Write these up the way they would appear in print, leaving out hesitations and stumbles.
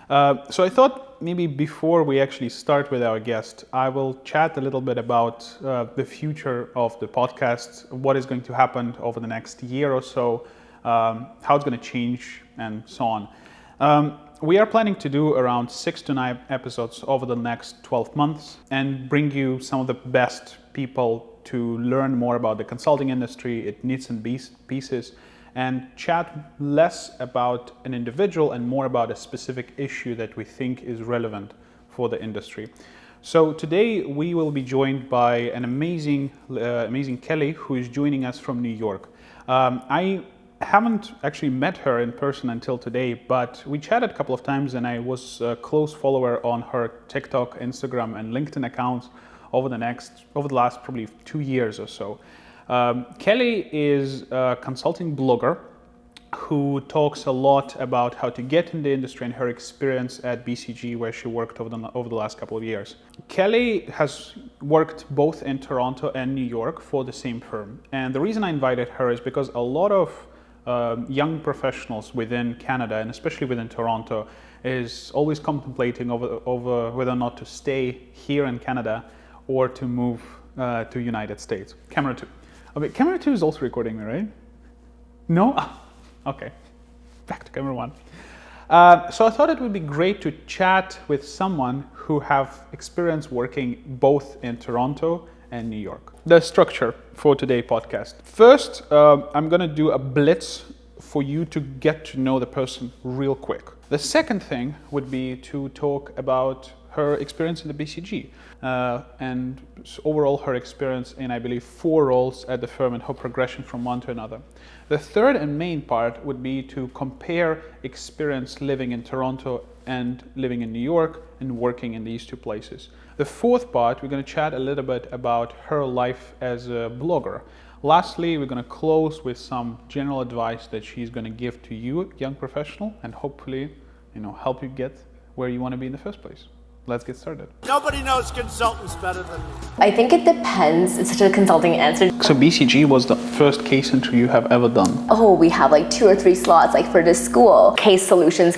So I thought maybe before we actually start with our guest, I will chat a little bit about the future of the podcast, what is going to happen over the next year or so, how it's going to change, and so on. We are planning to do around 6 to 9 episodes over the next 12 months and bring you some of the best people to learn more about the consulting industry, its needs and pieces, and chat less about an individual and more about a specific issue that we think is relevant for the industry. So today we will be joined by an amazing Kelly, who is joining us from New York. I haven't actually met her in person until today, but we chatted a couple of times and I was a close follower on her TikTok, Instagram and LinkedIn accounts over the last probably 2 years or so. Kelly is a consulting blogger who talks a lot about how to get in the industry and her experience at BCG, where she worked over the last couple of years. Kelly has worked both in Toronto and New York for the same firm. And the reason I invited her is because a lot of young professionals within Canada, and especially within Toronto, is always contemplating over whether or not to stay here in Canada or to move to United States. Camera 2. Okay, camera 2 is also recording me, right? No? Okay, back to camera 1. So I thought it would be great to chat with someone who have experience working both in Toronto and New York. The structure for today's podcast. First, I'm gonna do a blitz for you to get to know the person real quick. The second thing would be to talk about her experience in the BCG and overall her experience in, I believe, 4 roles at the firm and her progression from one to another. The third and main part would be to compare experience living in Toronto and living in New York and working in these 2 places. The fourth part, we're going to chat a little bit about her life as a blogger. Lastly, we're going to close with some general advice that she's going to give to you, young professional, and hopefully, help you get where you want to be in the first place. Let's get started. Nobody knows consultants better than me. I think it depends. It's such a consulting answer. So BCG was the first case interview you have ever done? Oh, we have like 2 or 3 slots for this school. Case solutions.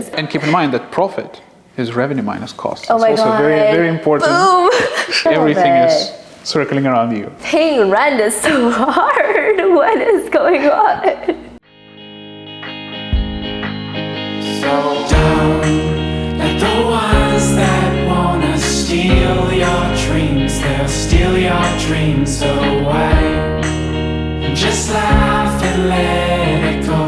And keep in mind that profit is revenue minus cost. Oh my God. Also very, very important. Boom. Everything is circling around you. Paying rent is so hard. What is going on? So don't let the ones that wanna steal your dreams, they'll steal your dreams away. Just laugh and let it go.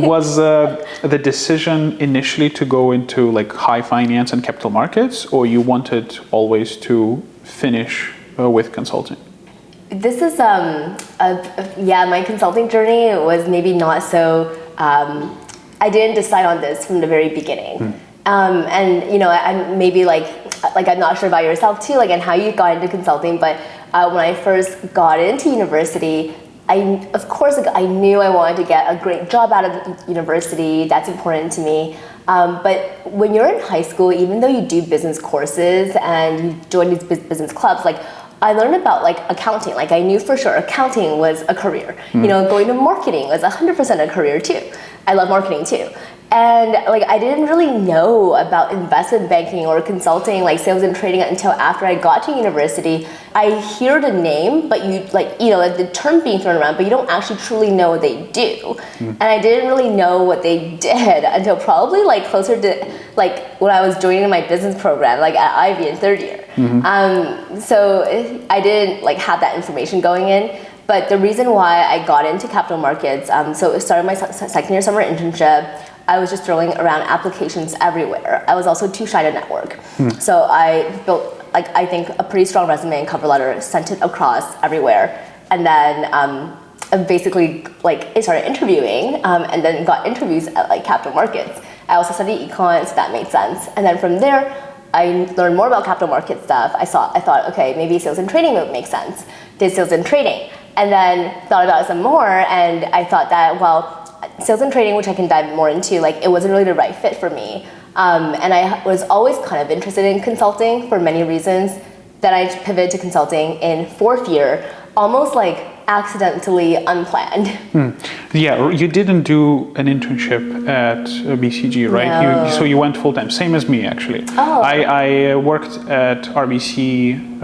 Was the decision initially to go into high finance and capital markets, or you wanted always to finish with consulting? This is my consulting journey was maybe not so. I didn't decide on this from the very beginning, and I'm maybe I'm not sure about yourself too, and how you got into consulting. But when I first got into university, I knew I wanted to get a great job out of university. That's important to me. But when you're in high school, even though you do business courses and you join these business clubs, I learned about accounting. I knew for sure accounting was a career. Going to marketing was 100% a career too. I love marketing too. And I didn't really know about investment banking or consulting, sales and trading, until after I got to university. I hear the name, but the term being thrown around, but you don't actually truly know what they do. And I didn't really know what they did until probably closer to when I was joining my business program, at Ivey in 3rd year. So I didn't have that information going in. But the reason why I got into capital markets, so it started my second year summer internship. I was just throwing around applications everywhere. I was also too shy to network. So I built, I think, a pretty strong resume and cover letter, sent it across everywhere. And then basically, I started interviewing and then got interviews at capital markets. I also studied econ, so that made sense. And then from there, I learned more about capital market stuff. I thought, okay, maybe sales and trading would make sense. Did sales and trading. And then thought about it some more, and I thought that, sales and trading, which I can dive more into, it wasn't really the right fit for me. And I was always kind of interested in consulting for many reasons. Then I pivoted to consulting in 4th year, almost accidentally unplanned. Yeah, you didn't do an internship at BCG, right? No. So you went full time, same as me actually. Oh. I worked at RBC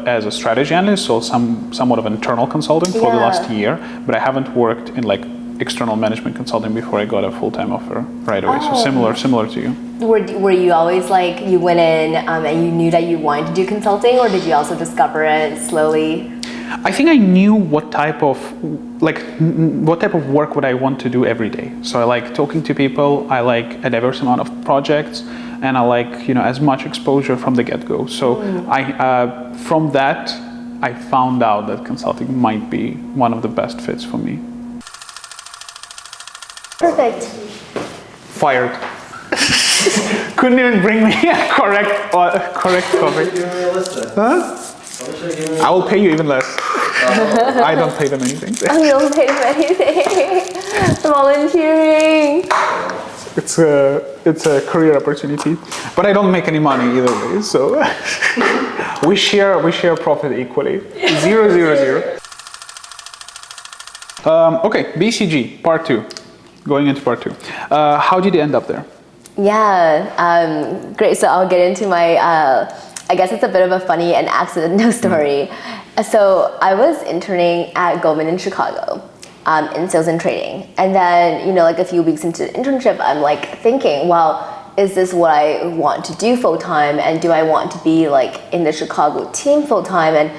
as a strategy analyst, so somewhat of an internal consultant for the last year, but I haven't worked in like external management consulting before I got a full-time offer right away. So similar to you. Were you always like, you went in and you knew that you wanted to do consulting, or did you also discover it slowly? I think I knew what type of work would I want to do every day. So I like talking to people, I like a diverse amount of projects, and I like, as much exposure from the get-go. So from that, I found out that consulting might be one of the best fits for me. Perfect. Fired. Couldn't even bring me a correct copy. Huh? I will pay you even less. I don't pay them anything. You don't pay them anything. Volunteering. It's a career opportunity, but I don't make any money either way. So we share profit equally. 0-0-0. Okay, BCG part 2. Going into part 2. How did you end up there? Yeah, great. So I'll get into my, I guess it's a bit of a funny and accidental story. So I was interning at Goldman in Chicago in sales and trading. And then, like a few weeks into the internship, I'm like thinking, well, is this what I want to do full time? And do I want to be like in the Chicago team full time? And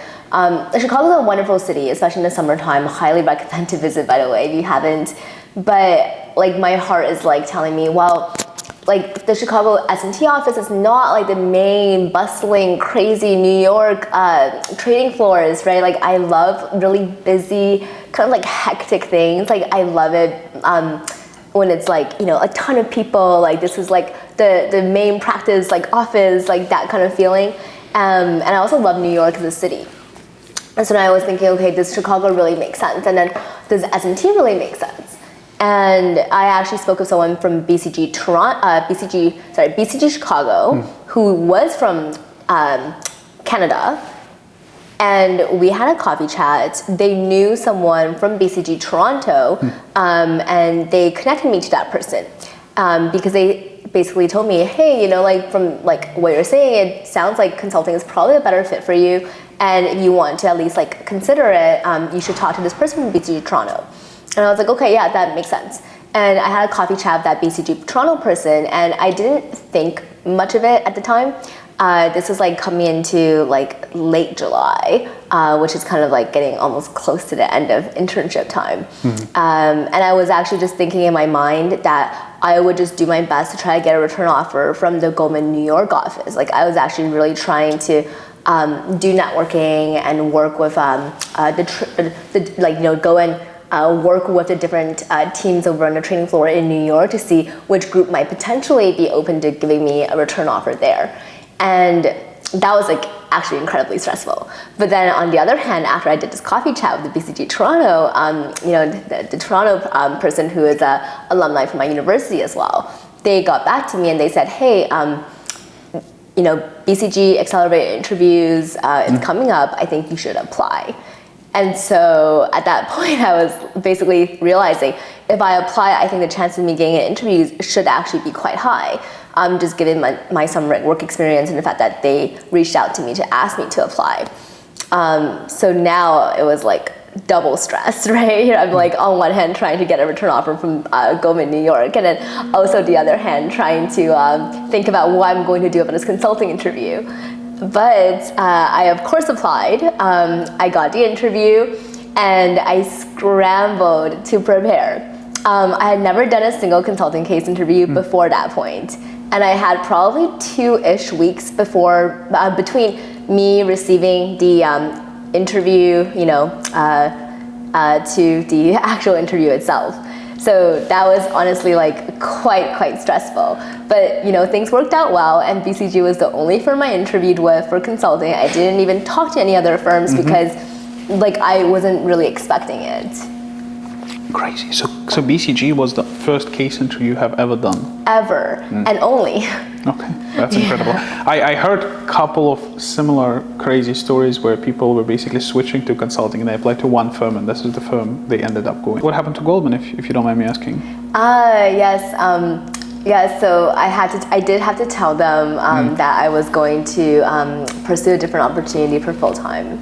Chicago's a wonderful city, especially in the summertime. Highly recommend to visit, by the way, if you haven't. But like my heart is like telling me, well, like the Chicago S&T office is not like the main bustling, crazy New York trading floors, right? Like I love really busy, kind of like hectic things. Like I love it when it's like, a ton of people, like this is like the main practice, like office, like that kind of feeling. And I also love New York as a city. And so then I was thinking, okay, does Chicago really make sense? And then does S&T really make sense? And I actually spoke with someone from BCG Toronto, BCG Chicago, who was from Canada, and we had a coffee chat. They knew someone from BCG Toronto, and they connected me to that person because they basically told me, hey, like from like what you're saying, it sounds like consulting is probably a better fit for you, and if you want to at least like consider it, you should talk to this person from BCG Toronto. And I was like, okay, yeah, that makes sense. And I had a coffee chat with that BCG Toronto person, and I didn't think much of it at the time. This was like coming into like late July, which is kind of like getting almost close to the end of internship time. And I was actually just thinking in my mind that I would just do my best to try to get a return offer from the Goldman New York office. Like I was actually really trying to do networking and work with go and work with the different teams over on the trading floor in New York to see which group might potentially be open to giving me a return offer there. And that was like actually incredibly stressful. But then on the other hand, after I did this coffee chat with the BCG Toronto, the Toronto person who is an alumni from my university as well, they got back to me and they said, hey, BCG accelerated interviews is coming up. I think you should apply. And so at that point, I was basically realizing if I apply, I think the chance of me getting an interview should actually be quite high, just given my summer work experience and the fact that they reached out to me to ask me to apply. So now it was like double stress, right? I'm like on one hand trying to get a return offer from Goldman New York, and then also the other hand trying to think about what I'm going to do about this consulting interview. But I of course applied. I got the interview and I scrambled to prepare. I had never done a single consulting case interview before that point. And I had probably 2-ish weeks before, between me receiving the interview, to the actual interview itself. So that was honestly like quite stressful. But things worked out well, and BCG was the only firm I interviewed with for consulting. I didn't even talk to any other firms because like I wasn't really expecting it. Crazy. So BCG was the first case entry you have ever done? Ever, and only. Okay, that's incredible. I heard a couple of similar crazy stories where people were basically switching to consulting and they applied to one firm and this is the firm they ended up going. What happened to Goldman, if you don't mind me asking? Yes. Yeah, so I did have to tell them that I was going to pursue a different opportunity for full-time.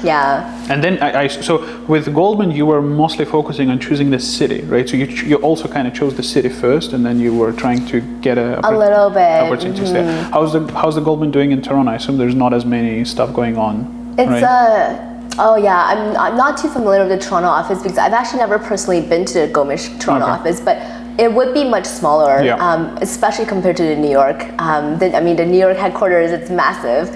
Yeah. And then so with Goldman, you were mostly focusing on choosing the city, right? So you also kind of chose the city first, and then you were trying to get a little bit opportunities there. How's the Goldman doing in Toronto? I assume there's not as many stuff going on. It's right? Oh yeah, I'm not too familiar with the Toronto office because I've actually never personally been to the Goldman Toronto office, but it would be much smaller, especially compared to the New York. The New York headquarters, it's massive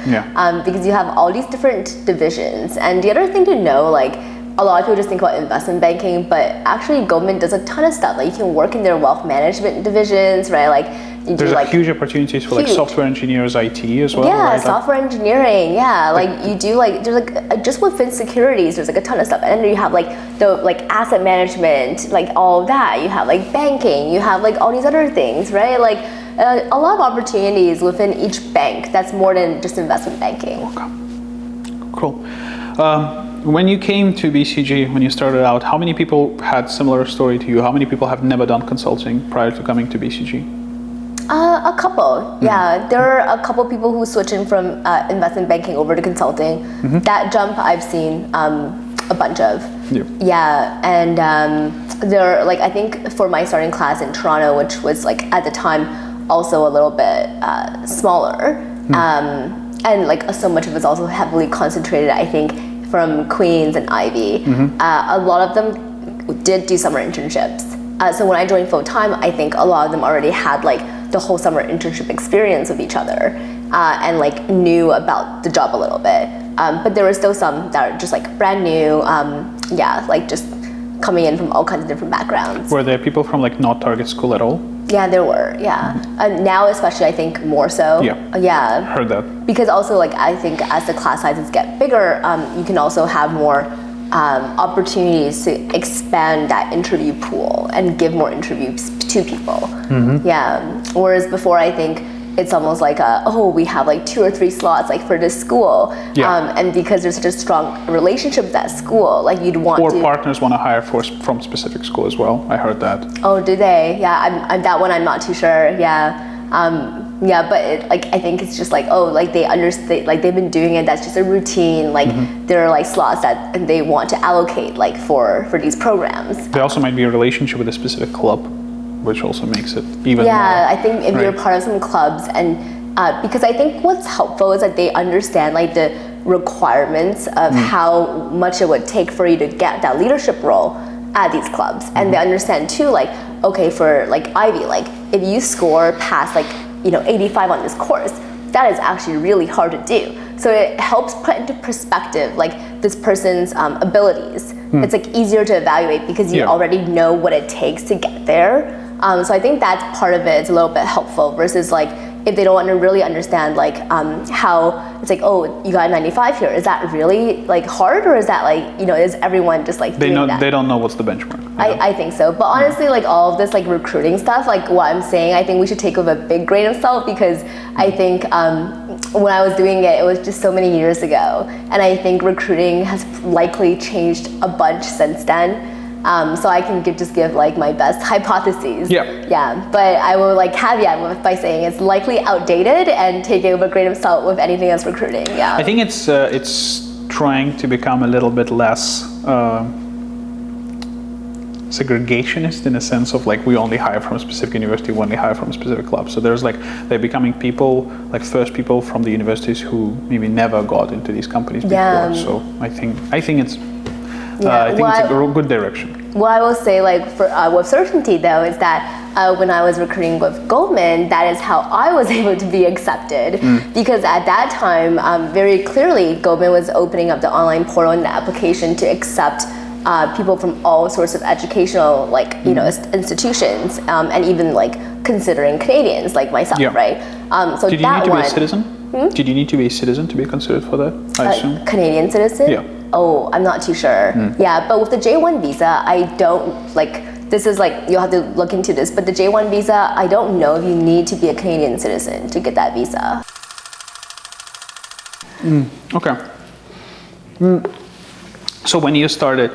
because you have all these different divisions. And the other thing to know, like a lot of people just think about investment banking, but actually Goldman does a ton of stuff. Like you can work in their wealth management divisions, right? Like there's huge opportunities for like software engineers, IT as well. Yeah, right? software engineering. Yeah, like you do there's just within securities, there's like a ton of stuff, and then you have like the asset management, like all of that. You have like banking. You have like all these other things, right? Like a lot of opportunities within each bank. That's more than just investment banking. Okay. Cool. When you came to BCG, when you started out, how many people had similar story to you? How many people have never done consulting prior to coming to BCG? A couple, yeah. There are a couple people who switch in from investment banking over to consulting. That jump I've seen a bunch of. Yeah, and there are I think for my starting class in Toronto, which was at the time also a little bit smaller, and so much of it's also heavily concentrated, I think, from Queens and Ivey. A lot of them did do summer internships. So when I joined full time, I think a lot of them already had the whole summer internship experience with each other and knew about the job a little bit. But there were still some that are just brand new, just coming in from all kinds of different backgrounds. Were there people from not target school at all? Yeah, there were, yeah. Now especially, I think more so. Yeah. Heard that. Because also I think as the class sizes get bigger, you can also have more opportunities to expand that interview pool and give more interviews to people. Yeah. Whereas before, I think it's almost we have 2 or 3 slots for this school. And because there's such a strong relationship with that school, you'd want or partners want to hire from specific school as well. I heard that. Oh, do they? Yeah, I'm that one I'm not too sure. Yeah. But I think it's just they understand, they've been doing it. That's just a routine. There are slots that they want to allocate for these programs. There also might be a relationship with a specific club, which also makes it even more. I think if you're part of some clubs, and because I think what's helpful is that they understand the requirements of how much it would take for you to get that leadership role at these clubs, and they understand too okay, for Ivey, if you score past 85 on this course, that is actually really hard to do. So it helps put into perspective this person's abilities. It's easier to evaluate because you already know what it takes to get there. So I think that's part of it. It's a little bit helpful versus if they don't really understand how it's you got a 95 here. Is that really hard, or is that is everyone just they know that? They don't know what's the benchmark. I think so. But honestly, all of this recruiting stuff, what I'm saying, I think we should take with a big grain of salt because I think when I was doing it, it was just so many years ago, and I think recruiting has likely changed a bunch since then. So I can give my best hypotheses. Yeah. But I will caveat by saying it's likely outdated and take it with a grain of salt with anything that's recruiting. Yeah. I think it's trying to become a little bit less segregationist in a sense of we only hire from a specific university, we only hire from a specific club. So there's they're becoming people first people from the universities who maybe never got into these companies before. So I think it's. I think it's a good direction. What I will say, with certainty though, is that when I was recruiting with Goldman, that is how I was able to be accepted. Because at that time, very clearly, Goldman was opening up the online portal and the application to accept people from all sorts of educational, institutions, and even considering Canadians like myself, right? So did you need to be a citizen? Did you need to be a citizen to be considered for that? I assume. Canadian citizen? Yeah. Oh, I'm not too sure. Yeah, but with the J1 visa, I don't this is you'll have to look into this, but the J1 visa, I don't know if you need to be a Canadian citizen to get that visa. Okay. So when you started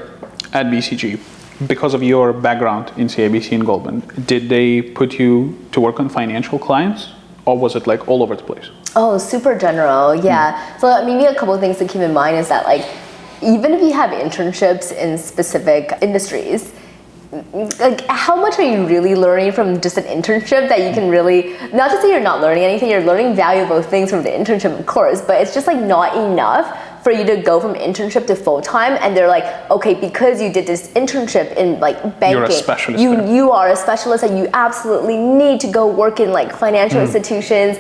at BCG, because of your background in CIBC and Goldman, did they put you to work on financial clients, or was it all over the place? Oh, super general, yeah. So maybe a couple of things to keep in mind is that even if you have internships in specific industries, how much are you really learning from just an internship that you can really, not to say you're not learning anything, you're learning valuable things from the internship, of course, but it's just not enough for you to go from internship to full-time, and they're okay, because you did this internship in banking, you're a specialist you are a specialist and you absolutely need to go work in financial institutions,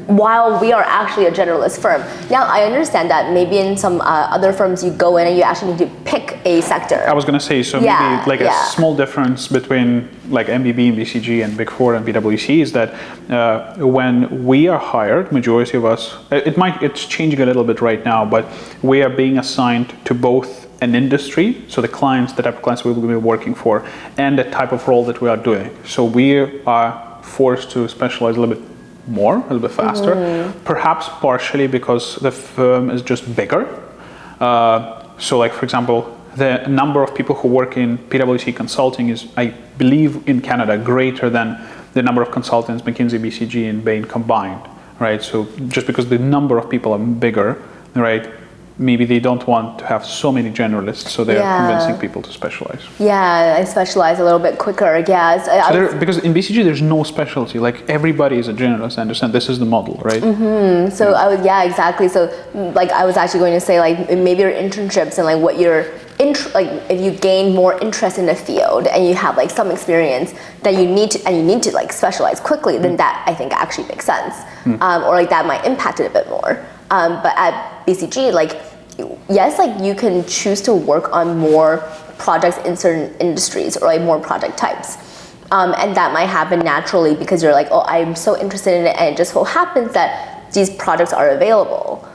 while we are actually a generalist firm. Now, I understand that maybe in some other firms you go in and you actually need to pick a sector. I was going to say, so maybe a small difference between MBB and BCG and Big Four and PwC is that when we are hired, majority of us, it's changing a little bit right now, but we are being assigned to both an industry, so the type of clients we will be working for, and the type of role that we are doing. So we are forced to specialize a little bit more, a little bit faster, perhaps partially because the firm is just bigger. So for example, the number of people who work in PwC consulting is, I believe, in Canada greater than the number of consultants McKinsey, BCG, and Bain combined, right? So just because the number of people are bigger, right? Maybe they don't want to have so many generalists, so they're convincing people to specialize. Yeah, I specialize a little bit quicker. Yeah, because in BCG there's no specialty. Everybody is a generalist. I understand this is the model, right? So exactly. So I was actually going to say maybe your internships and what you're if you gain more interest in the field and you have some experience that you need to specialize quickly, then that I think actually makes sense, or that might impact it a bit more. But at BCG, yes, you can choose to work on more projects in certain industries or more project types. And that might happen naturally because you're oh, I'm so interested in it, and it just so happens that these projects are available.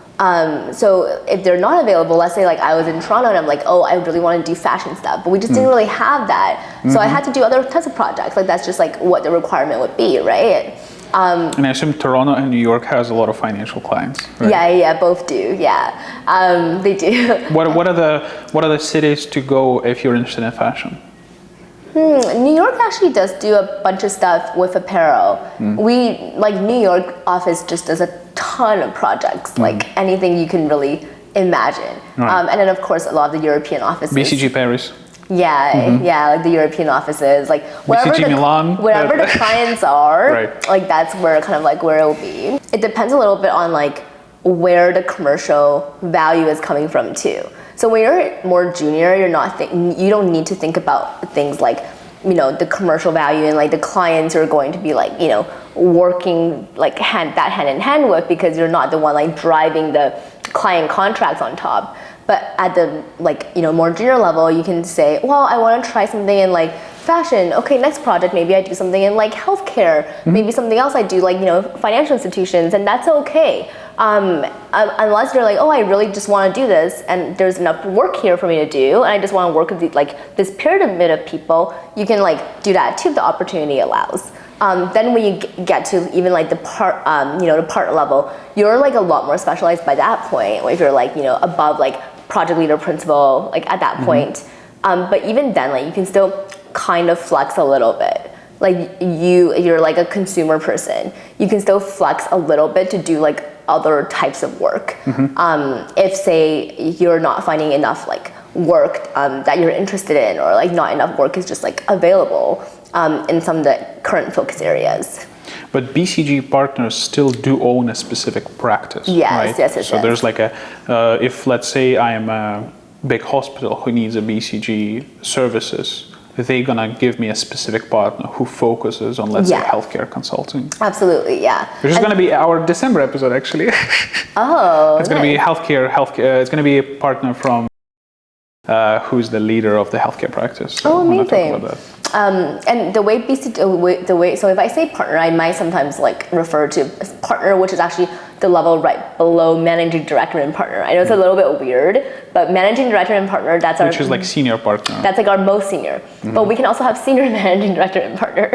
So if they're not available, let's say I was in Toronto and I'm oh, I really want to do fashion stuff, but we just didn't really have that. So I had to do other types of projects. That's just what the requirement would be, right? And I assume Toronto and New York has a lot of financial clients, right? Yeah, both do. Yeah, they do. What are the cities to go if you're interested in fashion? New York actually does do a bunch of stuff with apparel. We New York office just does a ton of projects, anything you can really imagine. Right. And then of course a lot of the European offices. BCG Paris. Yeah, the European offices, BCG Milan. Wherever the clients are, right. That's where where it will be. It depends a little bit on where the commercial value is coming from too. So when you're more junior, you don't need to think about things the commercial value and the clients are going to be working hand in hand with, because you're not the one driving the client contracts on top. But at the more junior level, you can say, well, I want to try something in fashion. Okay, next project, maybe I do something in healthcare. Maybe something else I do financial institutions, and that's okay. Unless they're oh, I really just want to do this, and there's enough work here for me to do, and I just want to work with this pyramid of people. You can do that too if the opportunity allows. Then when you get to even the partner level, you're a lot more specialized by that point. If you're above project leader, principal, at that point. But even then, you can still kind of flex a little bit. You're a consumer person. You can still flex a little bit to do other types of work. If say you're not finding enough work that you're interested in, or not enough work is just available in some of the current focus areas. But BCG partners still do own a specific practice, yes, right? Yes. So there's if let's say I am a big hospital who needs a BCG services, they're gonna give me a specific partner who focuses on, let's say, healthcare consulting. Absolutely, yeah. Which is gonna be our December episode, actually. Oh, it's gonna be healthcare. It's gonna be a partner from who's the leader of the healthcare practice. So amazing. Talk about that. And the way so if I say partner, I might sometimes refer to partner, which is actually the level right below managing director and partner. I know it's a little bit weird, but managing director and partner, that's Which is like senior partner. That's like our most senior. But we can also have senior managing director and partner.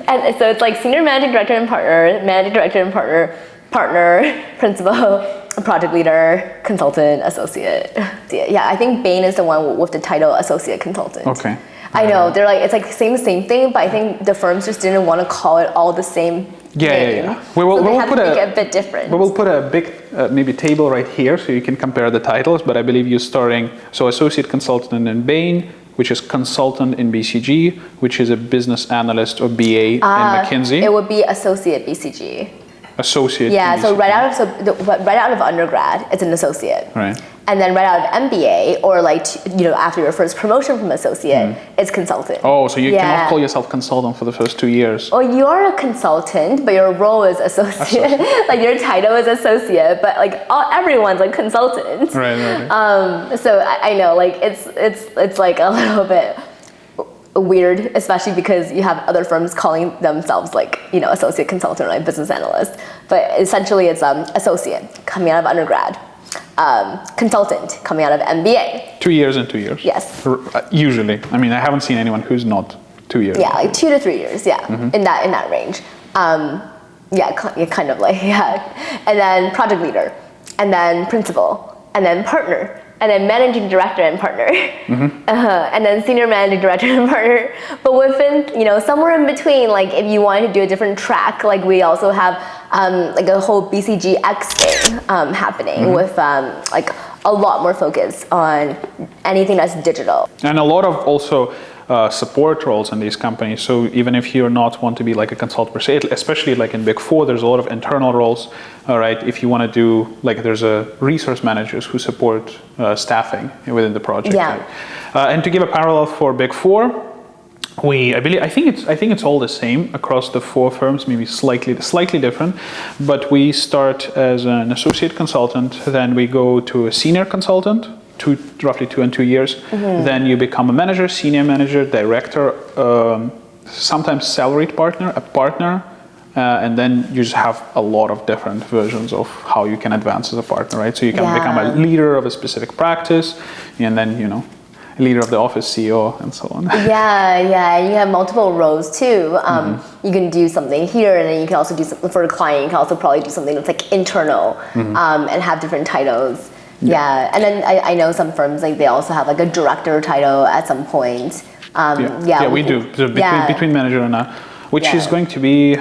And so it's like senior managing director and partner, managing director and partner, principal, project leader, consultant, associate. Yeah, I think Bain is the one with the title associate consultant. Okay. I know, they're like, it's like same thing, but I think the firms just didn't want to call it all the same name. Yeah. We will put make it a bit different. We will put a big maybe table right here so you can compare the titles, but I believe you're starting, so associate consultant in Bain, which is consultant in BCG, which is a business analyst or BA in McKinsey. It would be associate BCG. Associate. Yeah, so right out of undergrad, it's an associate. Right. And then right out of MBA, or like after your first promotion from associate, it's consultant. Oh, so you cannot call yourself consultant for the first 2 years. Oh, you are a consultant, but your role is associate. Like your title is associate, but like everyone's like consultant. Right. So I know, like it's like a little bit weird, especially because you have other firms calling themselves like associate consultant or like business analyst, but essentially it's associate coming out of undergrad, consultant coming out of MBA. 2 years and 2 years. Yes. Usually, I mean, I haven't seen anyone who's not 2 years. Yeah, like 2 to 3 years. Yeah, in that range. Kind of like and then project leader, and then principal, and then partner. And then managing director and partner, and then senior managing director and partner. But within, somewhere in between, like if you wanted to do a different track, like we also have like a whole BCG X thing happening with like a lot more focus on anything that's digital. And a lot of also support roles in these companies. So even if you're not want to be like a consultant per se, especially like in Big Four, there's a lot of internal roles. All right, if you want to do like there's a resource managers who support staffing within the project. Yeah. Right? And to give a parallel for Big Four, I think it's all the same across the 4 firms, maybe slightly different. But we start as an associate consultant, then we go to a senior consultant. Roughly 2 and 2 years. Then you become a manager, senior manager, director, sometimes salaried partner, a partner, and then you just have a lot of different versions of how you can advance as a partner, right? So you can become a leader of a specific practice, and then leader of the office, CEO, and so on. Yeah, you have multiple roles too. You can do something here, and then you can also do something for a client. You can also probably do something that's like internal, and have different titles. Yeah, and then I know some firms like they also have like a director title at some point. We do. So between manager and which is going to be,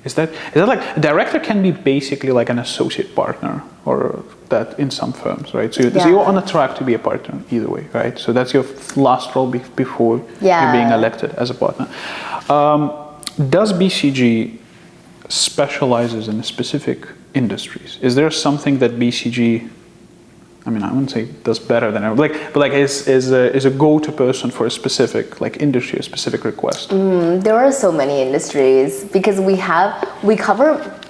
is that like director can be basically like an associate partner or that in some firms, right? So you're on a track to be a partner either way, right? So that's your last role before you're being elected as a partner. Does BCG specializes in specific industries? Is there something that BCG, I mean, I wouldn't say does better than ever, but is a go-to person for a specific like industry, a specific request? There are so many industries because we cover,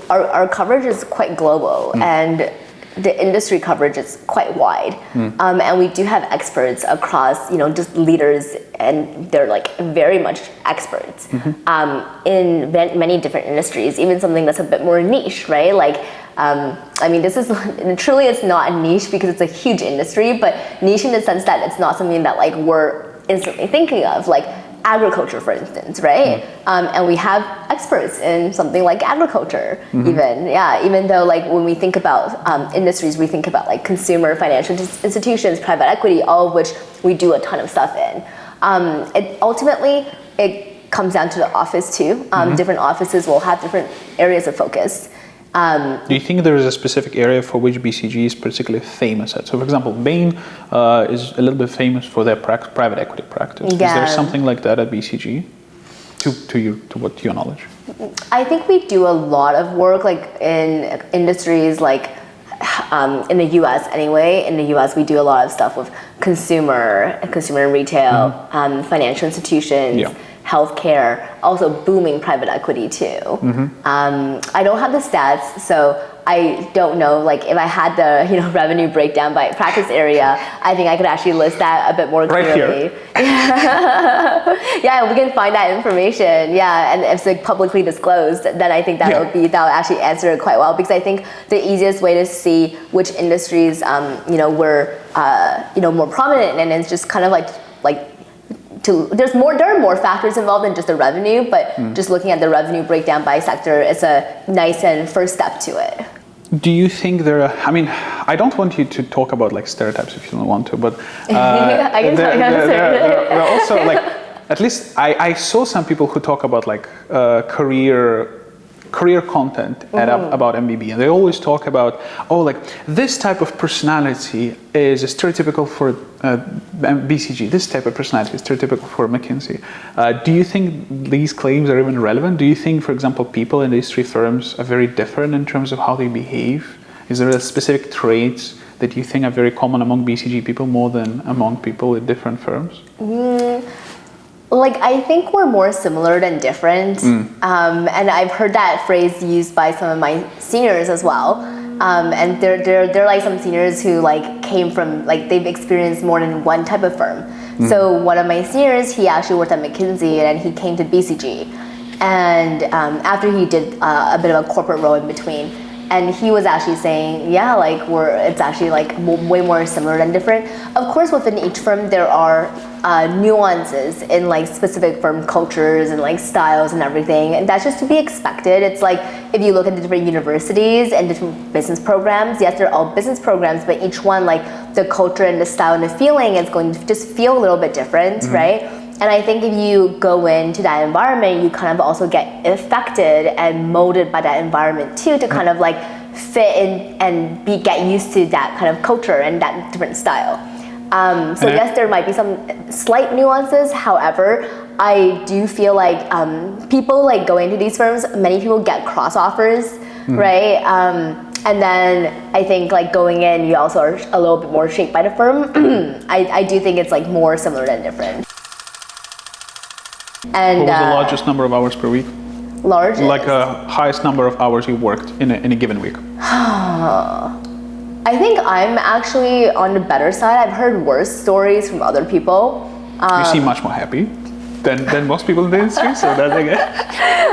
our coverage is quite global and the industry coverage is quite wide. And we do have experts across, just leaders, and they're like very much experts in many different industries, even something that's a bit more niche, right? Like, I mean, this is truly, it's not a niche because it's a huge industry, but niche in the sense that it's not something that like we're instantly thinking of, like agriculture, for instance, right? And we have experts in something like agriculture, even though like when we think about industries, we think about like consumer financial institutions, private equity, all of which we do a ton of stuff in. Ultimately, it comes down to the office too. Different offices will have different areas of focus. Do you think there is a specific area for which BCG is particularly famous at? So, for example, Bain is a little bit famous for their private equity practice. Yeah. Is there something like that at BCG? To your knowledge? I think we do a lot of work like in industries like in the U.S. anyway. In the U.S. we do a lot of stuff with consumer and retail, financial institutions. Healthcare, also booming private equity too. I don't have the stats, so I don't know, like if I had the, revenue breakdown by practice area, I think I could actually list that a bit more clearly. Right here. Yeah, we can find that information. Yeah, and if it's like publicly disclosed, then I think that would actually answer it quite well, because I think the easiest way to see which industries, were, more prominent, and it's just kind of like there are more factors involved than just the revenue, but just looking at the revenue breakdown by sector is a nice and first step to it. Do you think I don't want you to talk about like stereotypes if you don't want to, but I can tell you there are also like, at least I saw some people who talk about like career content about MBB, and they always talk about, like this type of personality is stereotypical for BCG, this type of personality is stereotypical for McKinsey. Do you think these claims are even relevant? Do you think, for example, people in these three firms are very different in terms of how they behave? Is there a specific traits that you think are very common among BCG people more than among people in different firms? I think we're more similar than different, and I've heard that phrase used by some of my seniors as well. And they're like some seniors who like came from, like, they've experienced more than one type of firm. So one of my seniors, he actually worked at McKinsey, and he came to BCG, and after he did a bit of a corporate role in between. And he was actually saying, it's actually like way more similar than different. Of course, within each firm, there are nuances in like specific firm cultures and like styles and everything. And that's just to be expected. It's like, if you look at the different universities and different business programs, yes, they're all business programs, but each one, like the culture and the style and the feeling is going to just feel a little bit different, right? And I think if you go into that environment, you kind of also get affected and molded by that environment too, to kind of like fit in and get used to that kind of culture and that different style. So yes, there might be some slight nuances. However, I do feel like people like going to these firms, many people get cross offers, right? And then I think like going in, you also are a little bit more shaped by the firm. I do think it's like more similar than different. And what was the largest number of hours per week? Largest? Like highest number of hours you worked in a given week? I think I'm actually on the better side. I've heard worse stories from other people. You seem much more happy than most people in the industry, so that's okay.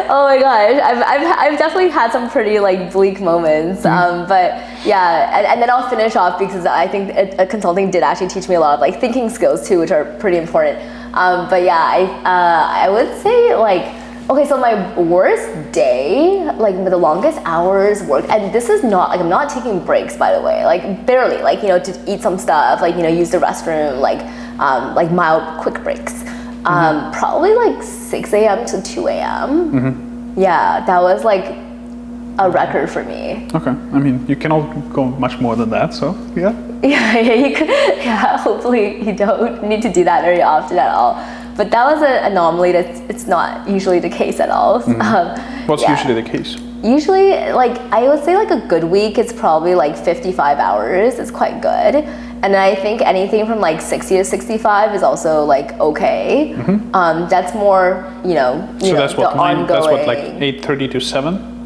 Oh my gosh, I've definitely had some pretty like bleak moments, but yeah, and then I'll finish off because I think consulting did actually teach me a lot of like thinking skills too, which are pretty important. But yeah, I would say like, okay, so my worst day, like the longest hours worked, and this is not, like I'm not taking breaks, by the way, like barely, like, to eat some stuff, like, use the restroom, like mild quick breaks. Probably like 6 a.m. to 2 a.m. Yeah, that was like a record for me. Okay, I mean, you cannot go much more than that, so yeah. Yeah, you could, hopefully you don't need to do that very often at all. But that was an anomaly. It's not usually the case at all. What's usually the case? Usually, like, I would say like a good week, it's probably like 55 hours. It's quite good. And then I think anything from like 60 to 65 is also like okay. That's more, so that's what ongoing. That's what, like 8:30 to 7?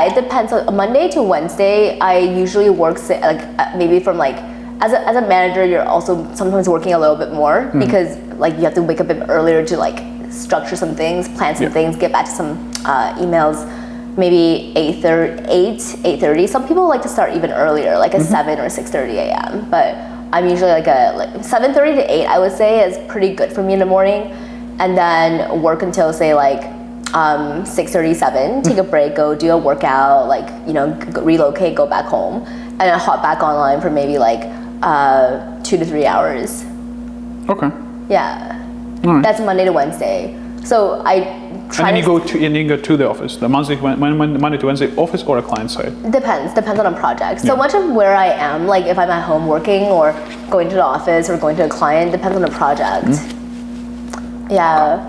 It depends. On Monday to Wednesday, I usually work like maybe from like, as a manager, you're also sometimes working a little bit more because like you have to wake up a bit earlier to like structure some things, plan some things, get back to some emails. Maybe 8:30. Some people like to start even earlier, like at 7 or 6:30 a.m. But I'm usually like 7:30 to 8. I would say is pretty good for me in the morning, and then work until say like 6:37. Take a break, go do a workout, like relocate, go back home, and then hop back online for maybe like 2 to 3 hours. Okay. Yeah. Right. That's Monday to Wednesday. So I try. And then you go to the office. The Monday to Wednesday office or a client side? Depends on a project. So much of where I am, like if I'm at home working or going to the office or going to a client, depends on the project. Yeah.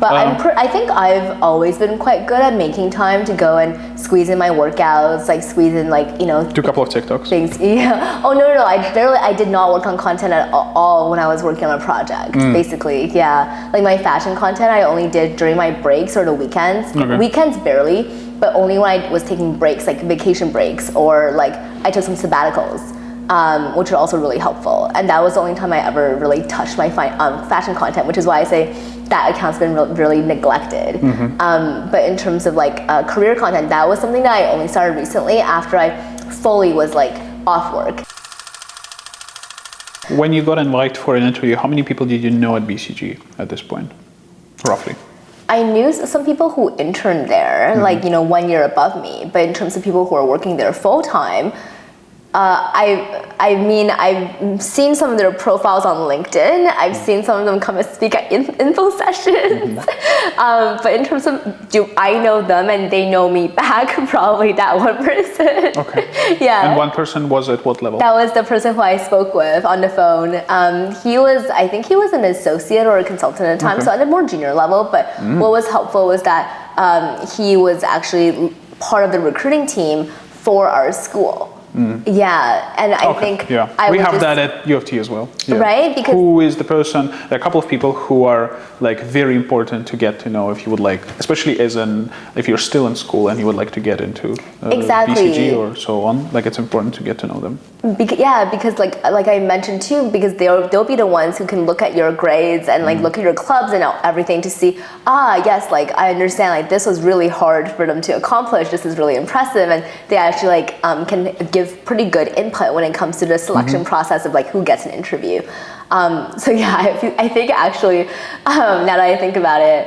But I think I've always been quite good at making time to go and squeeze in my workouts, like squeeze in like, you know, Do a couple of TikToks. things. Yeah. Oh no, I did not work on content at all when I was working on a project. Basically, yeah. Like my fashion content, I only did during my breaks or the weekends. Okay. Weekends barely, but only when I was taking breaks, like vacation breaks, or like I took some sabbaticals, which are also really helpful. And that was the only time I ever really touched my fashion content, which is why I say that account's been really neglected. But in terms of like career content, that was something that I only started recently after I fully was like off work. When you got invited for an interview, how many people did you know at BCG at this point, roughly? I knew some people who interned there, like, you know, 1 year above me. But in terms of people who are working there full time, I mean, I've seen some of their profiles on LinkedIn. I've seen some of them come and speak at info sessions. But in terms of, do I know them and they know me back? Probably that one person. Okay. Yeah. And one person was at what level? That was the person who I spoke with on the phone. I think he was an associate or a consultant at the time, so at a more junior level. But what was helpful was that he was actually part of the recruiting team for our school. Yeah, and I think we have that at U of T as well. Yeah. Right? Because who is the person? There are a couple of people who are like very important to get to know if you would like, especially if you're still in school and you would like to get into BCG or so on. Like it's important to get to know them. Because like I mentioned too, because they'll be the ones who can look at your grades and like look at your clubs and everything to see, yes, like I understand like this was really hard for them to accomplish. This is really impressive, and they actually like can give pretty good input when it comes to the selection process of like who gets an interview. So yeah, I think actually now that I think about it,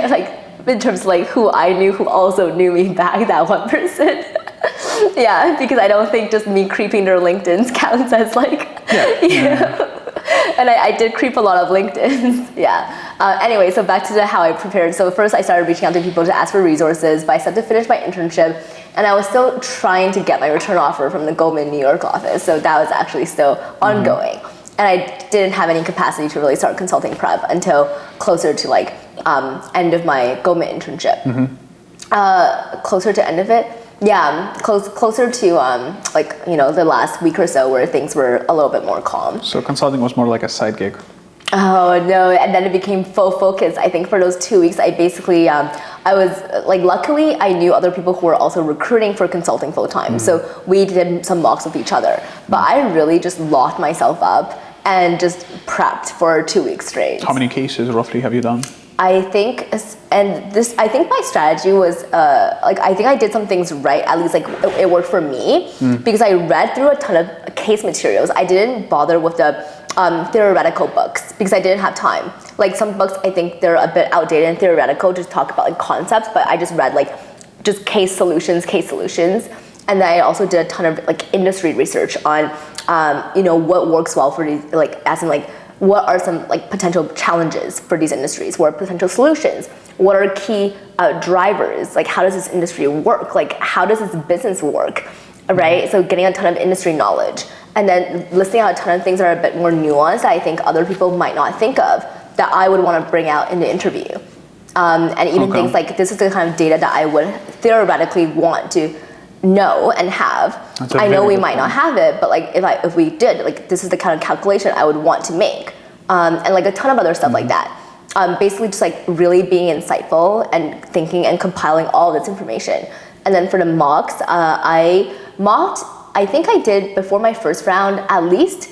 like in terms of like who I knew who also knew me back, that one person. Yeah, because I don't think just me creeping their LinkedIn's counts as like, you know. And I did creep a lot of LinkedIn's, anyway, so back to how I prepared. So first I started reaching out to people to ask for resources, but I started to finish my internship, and I was still trying to get my return offer from the Goldman New York office, so that was actually still ongoing. And I didn't have any capacity to really start consulting prep until closer to like end of my Goldman internship. Closer to end of it? Yeah, closer to like, you know, the last week or so where things were a little bit more calm. So consulting was more like a side gig. Oh no, and then it became full focus. I think for those 2 weeks, I basically, I was like, luckily I knew other people who were also recruiting for consulting full time. So we did some mocks with each other, but I really just locked myself up and just prepped for 2 weeks straight. How many cases roughly have you done? I think my strategy was, like, I think I did some things right, at least like it worked for me, because I read through a ton of case materials. I didn't bother with the theoretical books because I didn't have time. Like some books, I think they're a bit outdated and theoretical, just talk about like concepts, but I just read like just case solutions. And then I also did a ton of like industry research on, you know, what works well for these, like as in like, what are some like potential challenges for these industries? What are potential solutions? What are key drivers? Like how does this industry work? Like how does this business work, right? So getting a ton of industry knowledge and then listing out a ton of things that are a bit more nuanced that I think other people might not think of that I would want to bring out in the interview. And even things like this is the kind of data that I would theoretically want to know and have. I know we might not have it, but like if we did, like this is the kind of calculation I would want to make, and like a ton of other stuff like that. Basically just like really being insightful and thinking and compiling all this information. And then for the mocks, I think I did before my first round at least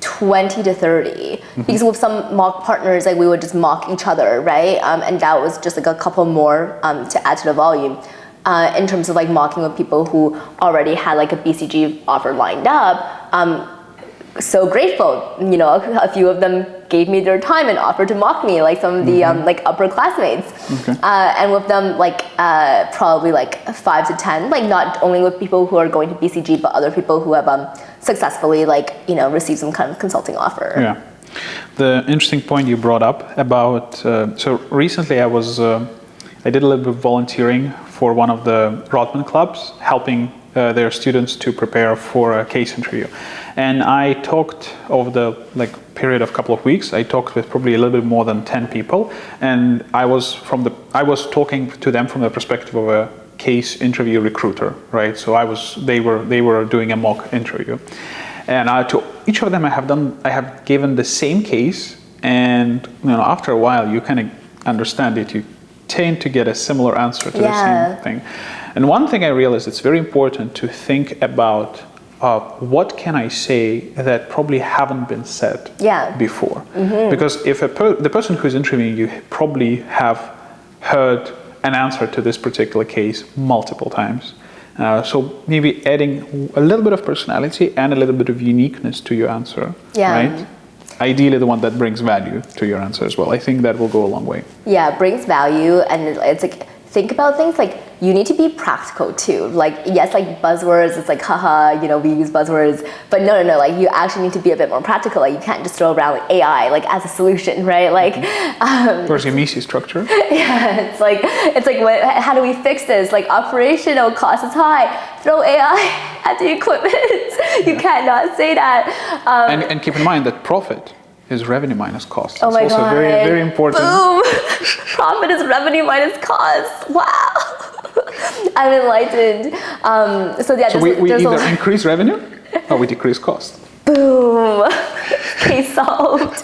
20 to 30, because with some mock partners, like we would just mock each other, right? And that was just like a couple more to add to the volume. In terms of like mocking with people who already had like a BCG offer lined up, so grateful. You know, a few of them gave me their time and offered to mock me, like some of the like upperclassmates. And with them, like probably like 5 to 10, like not only with people who are going to BCG, but other people who have successfully like, you know, received some kind of consulting offer. Yeah. The interesting point you brought up about, so recently I did a little bit of volunteering for one of the Rodman clubs, helping their students to prepare for a case interview. And I talked over the period of a couple of weeks. I talked with probably a little bit more than 10 people, and I was talking to them from the perspective of a case interview recruiter, right? So they were doing a mock interview, and to each of them I have given the same case, and after a while you kind of understand it. You tend to get a similar answer to the same thing. And one thing I realized, it's very important to think about what can I say that probably haven't been said before. Because if the person who's interviewing you probably have heard an answer to this particular case multiple times. So maybe adding a little bit of personality and a little bit of uniqueness to your answer, right? Ideally the one that brings value to your answer as well. I think that will go a long way. Yeah, it brings value, and it's like, think about things like you need to be practical too. Like, yes, like buzzwords, it's like, haha, we use buzzwords, but no, like you actually need to be a bit more practical. Like you can't just throw around like AI like as a solution, right? Like, where's your MISI structure? Yeah, it's like, how do we fix this? Like operational cost is high. Throw AI at the equipment. You cannot say that. And keep in mind that profit is revenue minus cost. Oh my God. Also very, very important. Boom! Profit is revenue minus cost. Wow! I'm enlightened. So we either increase revenue or we decrease cost. Boom! Case solved.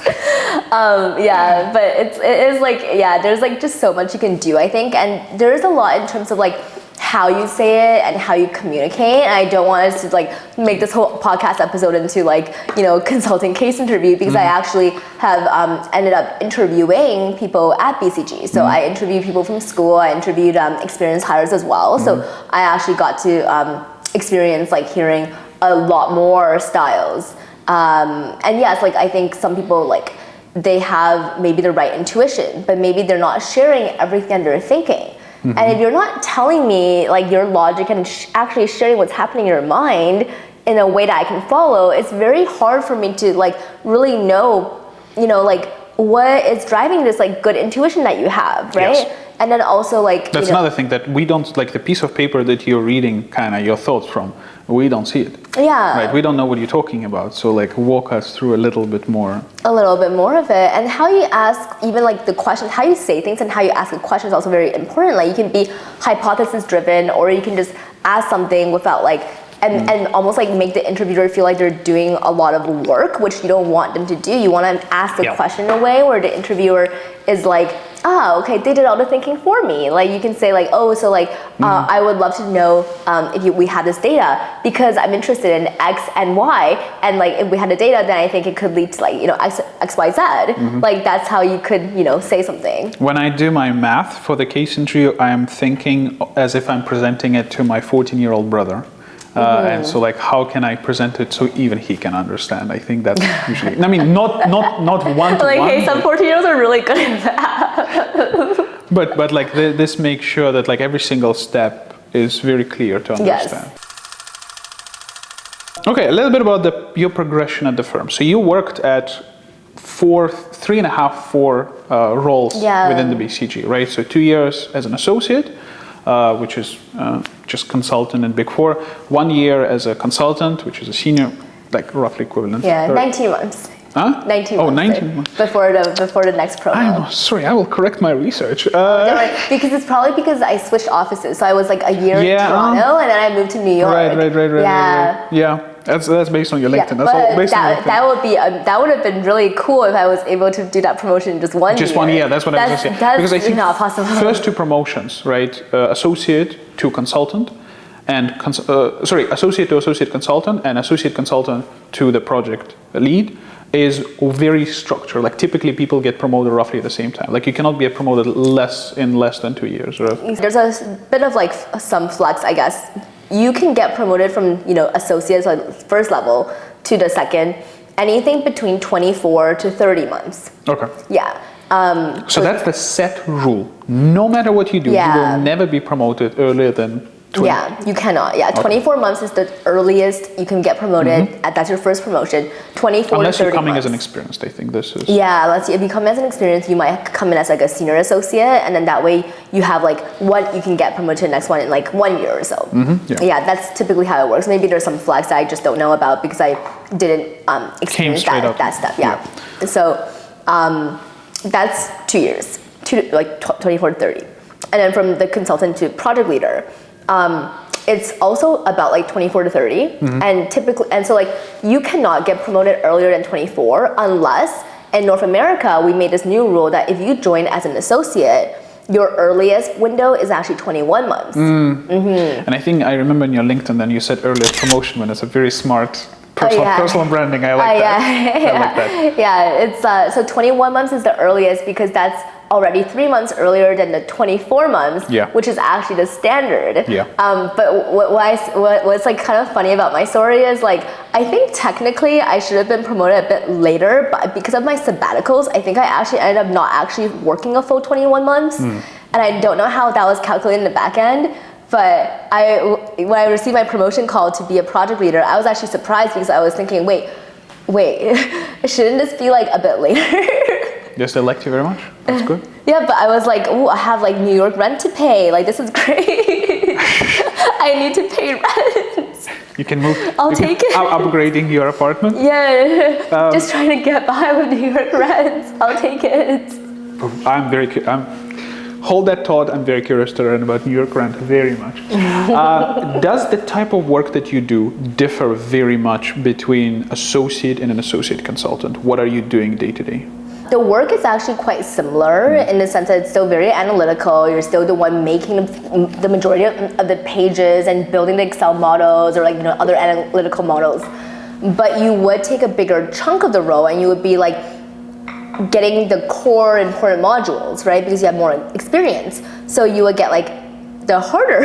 But it is like, there's like just so much you can do, I think. And there's a lot in terms of like how you say it and how you communicate. And I don't want us to like make this whole podcast episode into like, consulting case interview, because I actually have ended up interviewing people at BCG. So I interviewed people from school. I interviewed experienced hires as well. So I actually got to experience like hearing a lot more styles. And yes, like I think some people like they have maybe the right intuition, but maybe they're not sharing everything they're thinking. And if you're not telling me like your logic and actually sharing what's happening in your mind in a way that I can follow, it's very hard for me to like really know, like what is driving this like good intuition that you have, right? Yes. And then also like that's another thing that we don't, like the piece of paper that you're reading kind of your thoughts from, we don't see it. Yeah. Right, we don't know what you're talking about. So like walk us through a little bit more. A little bit more of it. And how you ask, even like the questions, how you say things and how you ask a question is also very important. Like you can be hypothesis driven, or you can just ask something without like, and almost like make the interviewer feel like they're doing a lot of work, which you don't want them to do. You want to ask the question in a way where the interviewer is like, okay, they did all the thinking for me. Like you can say like, so like, I would love to know if we had this data because I'm interested in X and Y, and like if we had the data, then I think it could lead to like, X, Y, Z. Like that's how you could, say something. When I do my math for the case interview, I am thinking as if I'm presenting it to my 14-year-old brother. And so like, how can I present it so even he can understand? I think that's usually, I mean, not one to like, one. Hey, some 14-year-olds are really good at that. but like this makes sure that like every single step is very clear to understand. Yes. Okay, a little bit about your progression at the firm. So you worked at 4 roles within the BCG, right? So 2 years as an associate, which is just consultant in Big Four. 1 year as a consultant, which is a senior, like roughly equivalent. Yeah, 19 months. Huh? 19 months. Oh, 19 months. Before the next promo. I know, sorry, I will correct my research. Because it's probably because I switched offices. So I was like a year in Toronto, and then I moved to New York. Right. Yeah. That's based on your LinkedIn. That's all based on LinkedIn. That would have been really cool if I was able to do that promotion in just 1 year. Just 1 year. That's what I was saying. Because I think not possible. First two promotions, right? Associate to consultant, and associate to associate consultant, and associate consultant to the project lead is very structured. Like typically people get promoted roughly at the same time. Like you cannot be promoted in less than 2 years. Right? There's a bit of like some flex, I guess. You can get promoted from, associates, like first level, to the second, anything between 24 to 30 months. Okay. Yeah. So that's the set rule. No matter what you do, you will never be promoted earlier than 20. Yeah, you cannot. Yeah, 24 months is the earliest you can get promoted. That's your first promotion. 24 to 30 months. Unless you're coming as an experienced, I think this is. Yeah, let's see. If you come as an experienced, you might come in as like a senior associate, and then that way you have like you can get promoted to the next one in like 1 year or so. Yeah, that's typically how it works. Maybe there's some flags that I just don't know about because I didn't experience that stuff. Yeah. So that's 2 years, like 24 to 30. And then from the consultant to project leader, it's also about like 24 to 30. And typically, and so like you cannot get promoted earlier than 24 unless in North America, we made this new rule that if you join as an associate, your earliest window is actually 21 months. And I think I remember in your LinkedIn then you said earliest promotion when it's a very smart personal branding. I like that. I like that. Yeah, it's so 21 months is the earliest because that's already 3 months earlier than the 24 months, which is actually the standard. But what's like kind of funny about my story is like, I think technically I should have been promoted a bit later, but because of my sabbaticals, I think I actually ended up not actually working a full 21 months. And I don't know how that was calculated in the back end. But when I received my promotion call to be a project leader, I was actually surprised because I was thinking, wait, shouldn't this be like a bit later? Yes, they liked you very much. That's good. Yeah, but I was like, I have like New York rent to pay. Like, this is great. I need to pay rent. You can move. I'll take it. Upgrading your apartment. Yeah, just trying to get by with New York rent. I'll take it. Hold that thought. I'm very curious to learn about New York rent very much. Does the type of work that you do differ very much between associate and an associate consultant? What are you doing day to day? The work is actually quite similar in the sense that it's still very analytical. You're still the one making the majority of the pages and building the Excel models or like other analytical models. But you would take a bigger chunk of the role and you would be like getting the core important modules, right? Because you have more experience. So you would get like the harder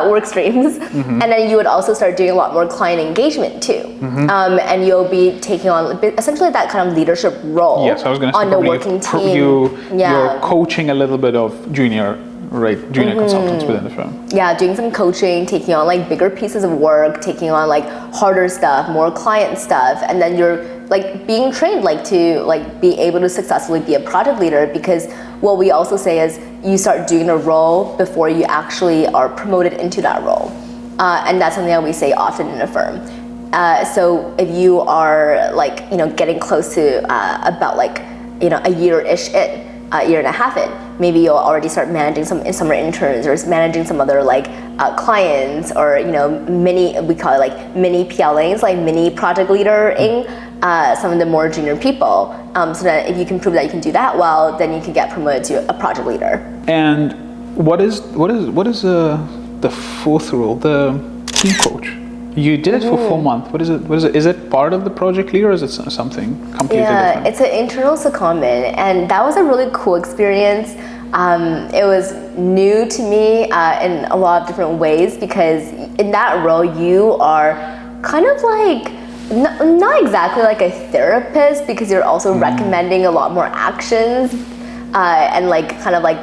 work streams, and then you would also start doing a lot more client engagement too. And you'll be taking on essentially that kind of leadership role on the working team. You're coaching a little bit of junior consultants within the firm. Yeah, doing some coaching, taking on like bigger pieces of work, taking on like harder stuff, more client stuff, and then you're like being trained like to like be able to successfully be a project leader, because what we also say is you start doing a role before you actually are promoted into that role. And that's something that we say often in a firm. So if you are like, getting close to about like, a year-ish in, a year and a half in, maybe you'll already start managing some summer interns or managing some other like clients or, we call it like mini PLAs, like mini project leader-ing. Some of the more junior people, so that if you can prove that you can do that well, then you can get promoted to a project leader. And what is the fourth role, the team coach? You did it for 4 months. What is it? Is it part of the project leader, or is it something completely different? Yeah, it's an internal secondment, and that was a really cool experience. It was new to me in a lot of different ways, because in that role you are kind of like not exactly like a therapist, because you're also recommending a lot more actions and like kind of like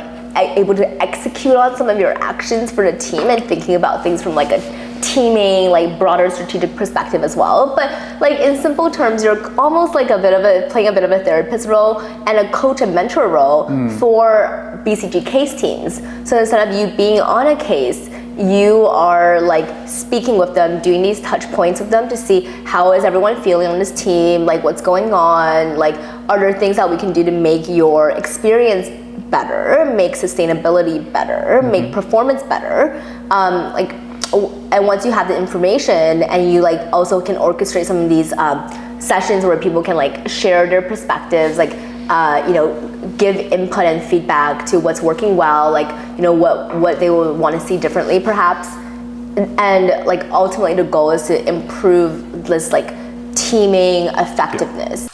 able to execute on some of your actions for the team and thinking about things from like a teaming, like broader strategic perspective as well. But like in simple terms, you're almost like playing a bit of a therapist role and a coach and mentor role for BCG case teams. So instead of you being on a case, you are like speaking with them, doing these touch points with them to see how is everyone feeling on this team, like what's going on, like are there things that we can do to make your experience better, make sustainability better, make performance better, and once you have the information and you like also can orchestrate some of these sessions where people can like share their perspectives, like give input and feedback to what's working well, like what they would want to see differently perhaps, and like ultimately the goal is to improve this like teaming effectiveness.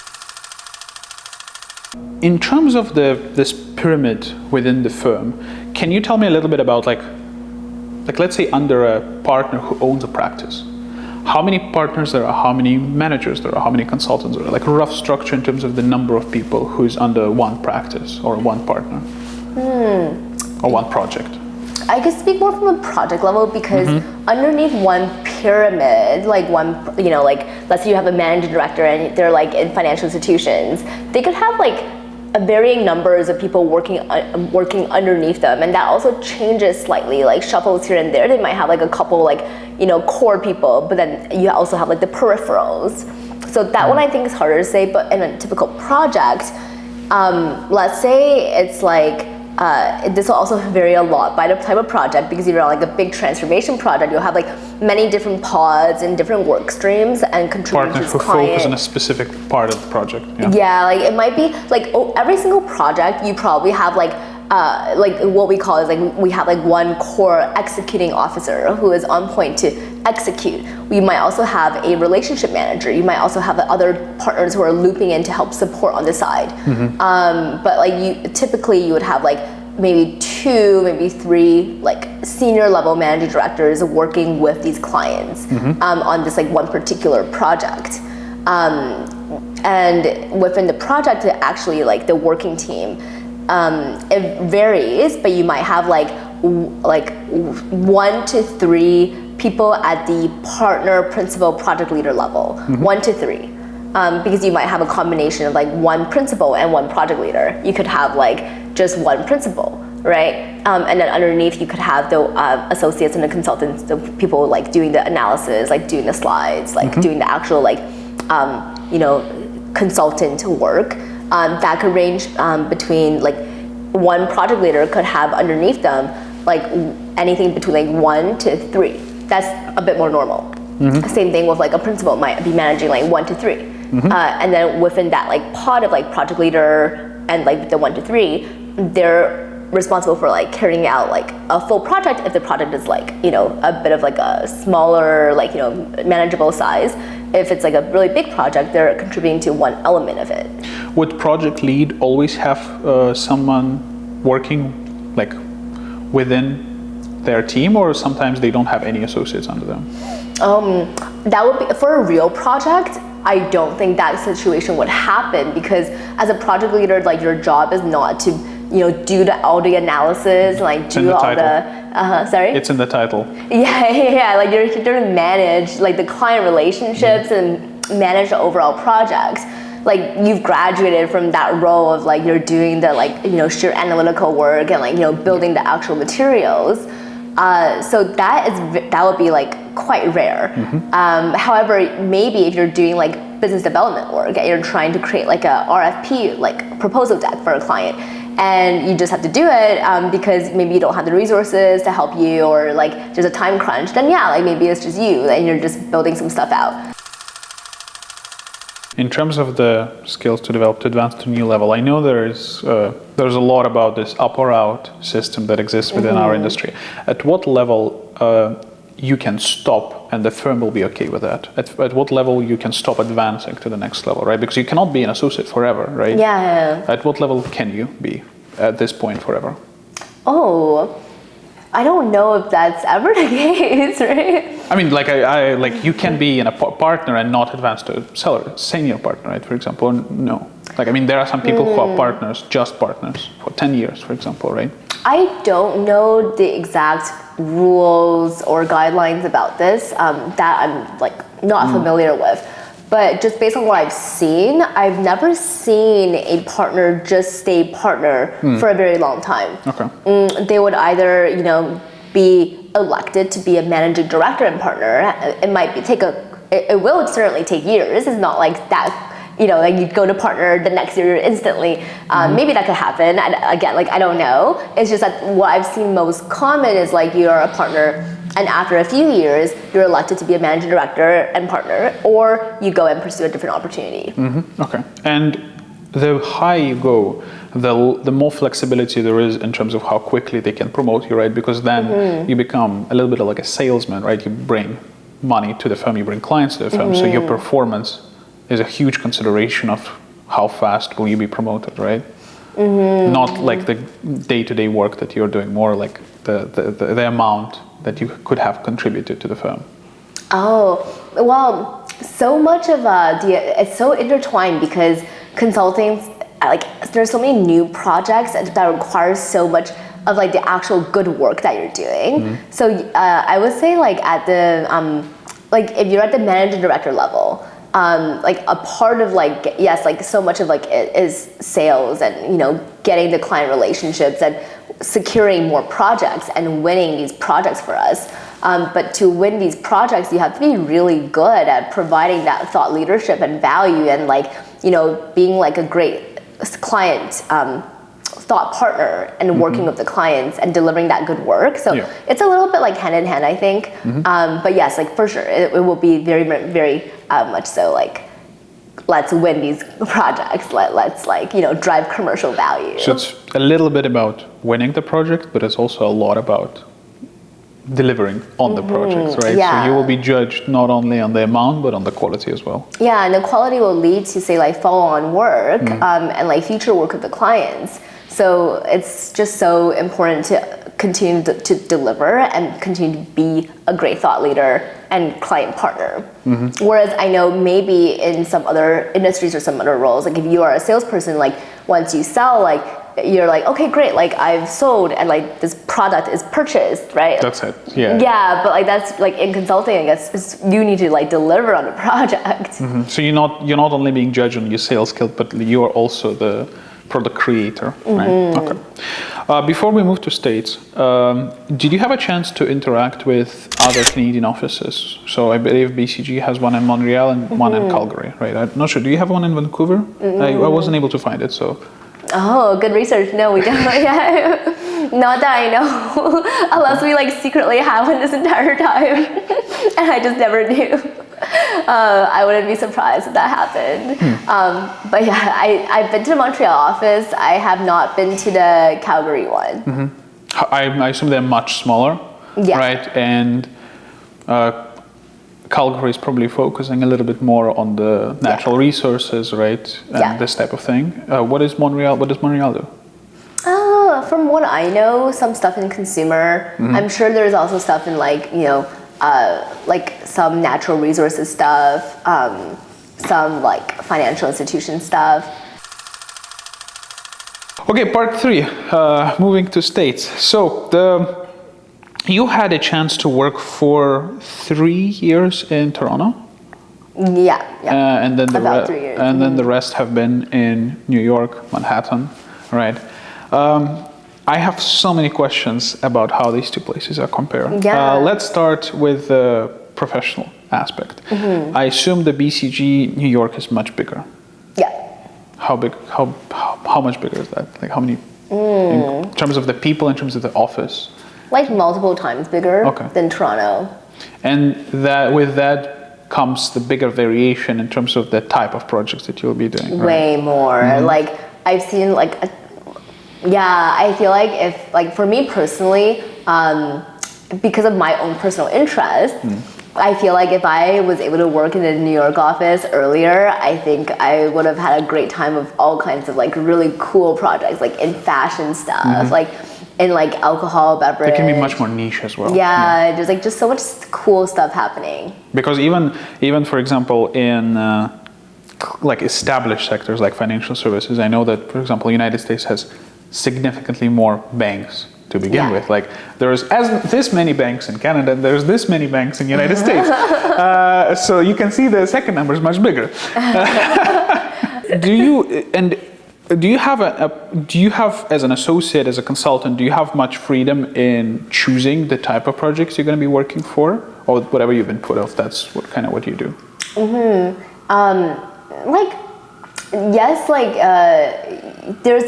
In terms of this pyramid within the firm, can you tell me a little bit about like let's say under a partner who owns a practice, how many partners there are, how many managers there are, how many consultants there are, like a rough structure in terms of the number of people who's under one practice or one partner or one project? I could speak more from a project level, because underneath one pyramid, like one, like let's say you have a managing director and they're like in financial institutions, they could have like varying numbers of people working underneath them, and that also changes slightly, like shuffles here and there. They might have like a couple like, you know, core people, but then you also have like the peripherals. So that one I think is harder to say, but in a typical project, let's say it's like, this will also vary a lot by the type of project, because if you're on like a big transformation project, you'll have like many different pods and different work streams and contributors. Partners who focus on a specific part of the project. Yeah, like it might be like every single project you probably have like what we call is like we have like one core executing officer who is on point to execute. We might also have a relationship manager. You might also have other partners who are looping in to help support on the side. But like typically you would have like maybe 2, maybe 3 like senior level managing directors working with these clients on this like one particular project. And within the project, actually like the working team, it varies, but you might have like 1 to 3 people at the partner, principal, project leader level. 1 to 3. Because you might have a combination of like 1 principal and 1 project leader. You could have like just 1 principal, right? And then underneath you could have the associates and the consultants, the people like doing the analysis, like doing the slides, like doing the actual like, you know, consultant work. That could range between like 1 project leader could have underneath them like anything between like 1 to 3. That's a bit more normal. Same thing with like a principal might be managing like 1 to 3. And then within that like pod of like project leader and like the 1 to 3, they're responsible for like carrying out like a full project if the project is like, you know, a bit of like a smaller, like, you know, manageable size. If it's like a really big project, they're contributing to 1 element of it. Would project lead always have someone working like within their team, or sometimes they don't have any associates under them? That would be for a real project. I don't think that situation would happen, because as a project leader, like your job is not to, you know, do all the analysis, like do all the, sorry? It's in the title. Yeah, like you're to manage like the client relationships and manage the overall projects. Like you've graduated from that role of like you're doing the like, you know, sheer analytical work and like, you know, building the actual materials. So that would be like quite rare. However, maybe if you're doing like business development work and you're trying to create like a RFP, like proposal deck for a client, and you just have to do it because maybe you don't have the resources to help you, or like there's a time crunch, then yeah, like maybe it's just you and you're just building some stuff out. In terms of the skills to develop to advance to a new level, I know there's a lot about this up or out system that exists within our industry. At what level you can stop and the firm will be okay with that? At what level you can stop advancing to the next level, right? Because you cannot be an associate forever, right? Yeah. At what level can you be at this point forever? Oh, I don't know if that's ever the case, right? I mean, like I like you can be in a partner and not advance to senior partner, right? For example, or no. Like, I mean, there are some people who are partners, just partners, for 10 years, for example, right? I don't know the exact rules or guidelines about this that I'm like not familiar with. But just based on what I've seen, I've never seen a partner just stay partner for a very long time. Okay. They would either, you know, be elected to be a managing director and partner. It might be it will certainly take years. It's not like that, you know, like you go to partner the next year instantly. Maybe that could happen. Again, like I don't know. It's just that what I've seen most common is like you're a partner, and after a few years, you're elected to be a managing director and partner, or you go and pursue a different opportunity. Okay. And the higher you go, the more flexibility there is in terms of how quickly they can promote you, right? Because then you become a little bit like a salesman, right? You bring money to the firm, you bring clients to the firm, so your performance is a huge consideration of how fast will you be promoted, right? Not like the day-to-day work that you're doing, more like the amount that you could have contributed to the firm. Oh, well, so much of it's so intertwined, because consulting, like there's so many new projects that require so much of like the actual good work that you're doing. So I would say like at the like if you're at the managing director level, like a part of like, yes, like so much of like it is sales and, you know, getting the client relationships and securing more projects and winning these projects for us. But to win these projects, you have to be really good at providing that thought leadership and value and like, you know, being like a great client thought partner and working with the clients and delivering that good work. So it's a little bit like hand in hand, I think. But yes, like for sure, it will be very, very much so like, let's win these projects. Let's like, you know, drive commercial value. So it's a little bit about winning the project, but it's also a lot about delivering on the projects, right? Yeah. So you will be judged not only on the amount, but on the quality as well. Yeah, and the quality will lead to say like follow-on work and like future work with the clients. So it's just so important to continue to deliver and continue to be a great thought leader and client partner. Whereas I know maybe in some other industries or some other roles, like if you are a salesperson, like once you sell, like you're like, okay, great, like I've sold and like this product is purchased, right? That's it. Yeah. Yeah, but like that's like in consulting, I guess you need to like deliver on the project. So you're not only being judged on your sales skill, but you are also the product creator, right? Okay. Before we move to States, did you have a chance to interact with other Canadian offices? So I believe BCG has one in Montreal and one in Calgary, right? I'm not sure. Do you have one in Vancouver? I wasn't able to find it, so. Oh, good research. No, we don't. Yeah. Not that I know. Unless we like secretly have one this entire time. And I just never knew. I wouldn't be surprised if that happened. But yeah, I've been to the Montreal office. I have not been to the Calgary one. I assume they're much smaller, right? And Calgary is probably focusing a little bit more on the natural resources, right? And this type of thing. What does Montreal do? From what I know, some stuff in consumer. I'm sure there's also stuff in like, you know, like some natural resources stuff, some like financial institution stuff. Okay, part 3, moving to States. So you had a chance to work for 3 years in Toronto? Yeah. And then about 3 years. And then the rest have been in New York, Manhattan, right? I have so many questions about how these two places are compared. Let's start with the professional aspect. I assume the BCG New York is much bigger. Yeah. How big? How much bigger is that? Like how many? In terms of the people, in terms of the office. Like multiple times bigger than Toronto. And that with that comes the bigger variation in terms of the type of projects that you'll be doing. Right? Way more. Like I've seen like I feel like if like for me personally, because of my own personal interest, I feel like if I was able to work in a New York office earlier, I think I would have had a great time of all kinds of like really cool projects, like in fashion stuff, like in like alcohol, beverage. It can be much more niche as well. Yeah, there's like just so much cool stuff happening. Because even for example in like established sectors like financial services, I know that for example United States has significantly more banks to begin with. Like there's this many banks in Canada, and there's this many banks in the United States. So you can see the second number is much bigger. Do you have as an associate, as a consultant, do you have much freedom in choosing the type of projects you're going to be working for, or whatever you've been put off? That's what you do. Like. Yes, like there's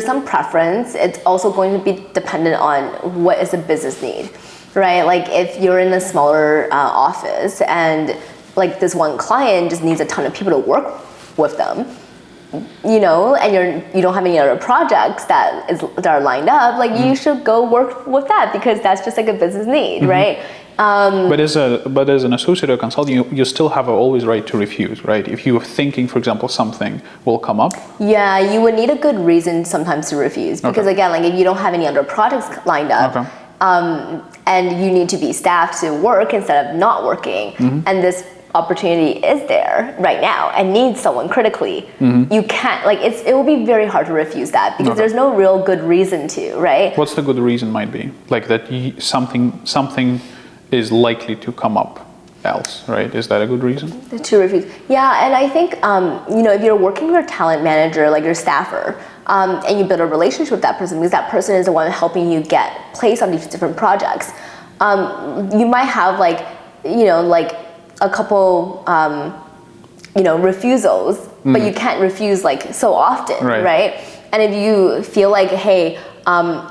some preference. It's also going to be dependent on what is the business need, right? Like if you're in a smaller office and like this one client just needs a ton of people to work with them, you know, and you don't have any other projects that are lined up, like you should go work with that because that's just like a business need, right? But as an associate or consultant, you still have always right to refuse, right? If you are thinking, for example, something will come up. Yeah, you would need a good reason sometimes to refuse because again, like if you don't have any other projects lined up, and you need to be staffed to work instead of not working, and this opportunity is there right now and needs someone critically, you can't, like it will be very hard to refuse that because there's no real good reason to, right? What's the good reason might be? Like that something is likely to come up. else, right? Is that a good reason? To refuse. Yeah, and I think, if you're working with a talent manager, like your staffer, and you build a relationship with that person because that person is the one helping you get placed on these different projects, you might have a couple, refusals, but you can't refuse so often, right? And if you feel like, hey,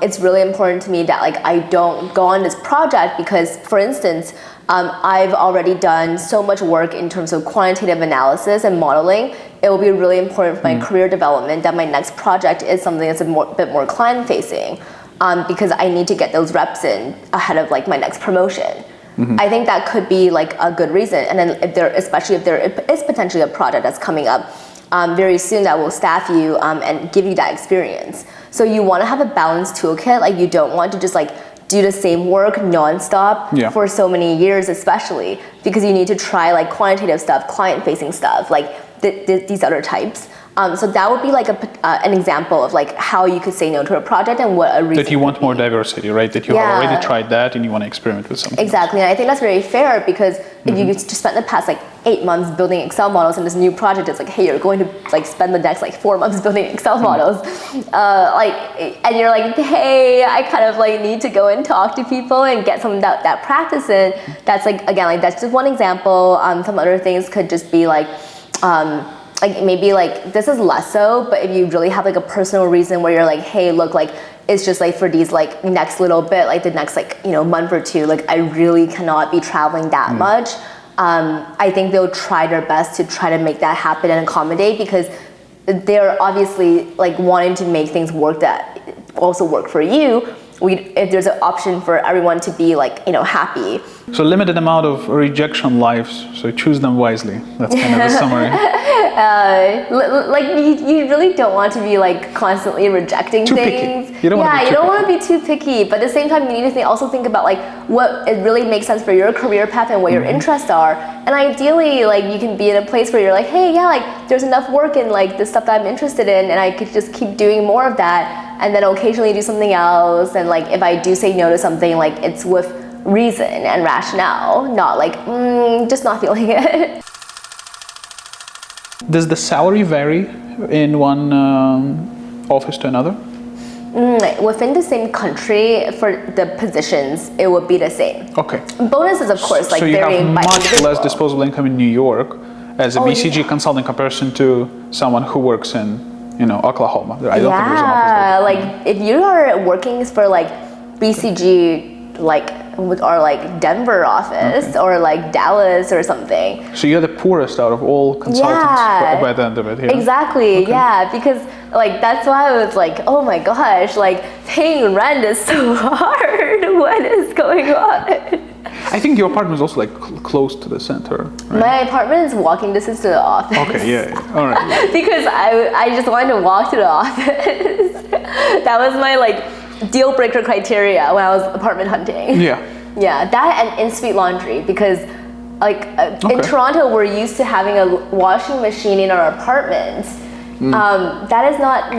it's really important to me that I don't go on this project because, for instance, I've already done so much work in terms of quantitative analysis and modeling. It will be really important for my career development that my next project is something that's a bit more client facing, because I need to get those reps in ahead of my next promotion. I think that could be a good reason. And then especially if there is potentially a project that's coming up very soon that will staff you and give you that experience. So you want to have a balanced toolkit. You don't want to just do the same work nonstop for so many years, especially because you need to try quantitative stuff, client-facing stuff, these other types. So that would be an example of how you could say no to a project and what a reason. That you want more diversity, right? That you have already tried that and you want to experiment with something. Exactly, and I think that's very fair because if you just spent the past 8 months building Excel models and this new project is hey, you're going to spend the next 4 months building Excel models, and you're hey, I kind of need to go and talk to people and get some of that practice in. That's again, that's just one example. Some other things could just be maybe this is less so, but if you really have a personal reason where you're hey, look, it's just for these next little bit, the next month or two, I really cannot be traveling that much. I think they'll try their best to try to make that happen and accommodate because they're obviously wanting to make things work that also work for you. If there's an option for everyone to be happy. So limited amount of rejection lives, so choose them wisely. That's kind of the summary. You really don't want to be constantly rejecting too things. Picky. You don't want to be too picky, but at the same time you need to also think about what it really makes sense for your career path and what your interests are. And ideally you can be in a place where you're hey, there's enough work in the stuff that I'm interested in and I could just keep doing more of that and then occasionally do something else. And if I do say no to something, it's with reason and rationale, not just not feeling it. Does the salary vary in one office to another? Within the same country, for the positions, it would be the same. Okay. Bonuses, of course, so you vary have by much individual. less disposable income in New York as a BCG consultant in comparison to someone who works in Oklahoma. I don't think there's an office if you are working for BCG or Denver office or Dallas or something. So you're the poorest out of all consultants by the end of it. Exactly. Because that's why I was oh my gosh, paying rent is so hard. What is going on? I think your apartment is also close to the center. Right? My apartment is walking distance to the office. Okay, yeah. All right. Because I just wanted to walk to the office. That was my deal breaker criteria when I was apartment hunting. Yeah, that and in-suite laundry because in Toronto we're used to having a washing machine in our apartments. That is not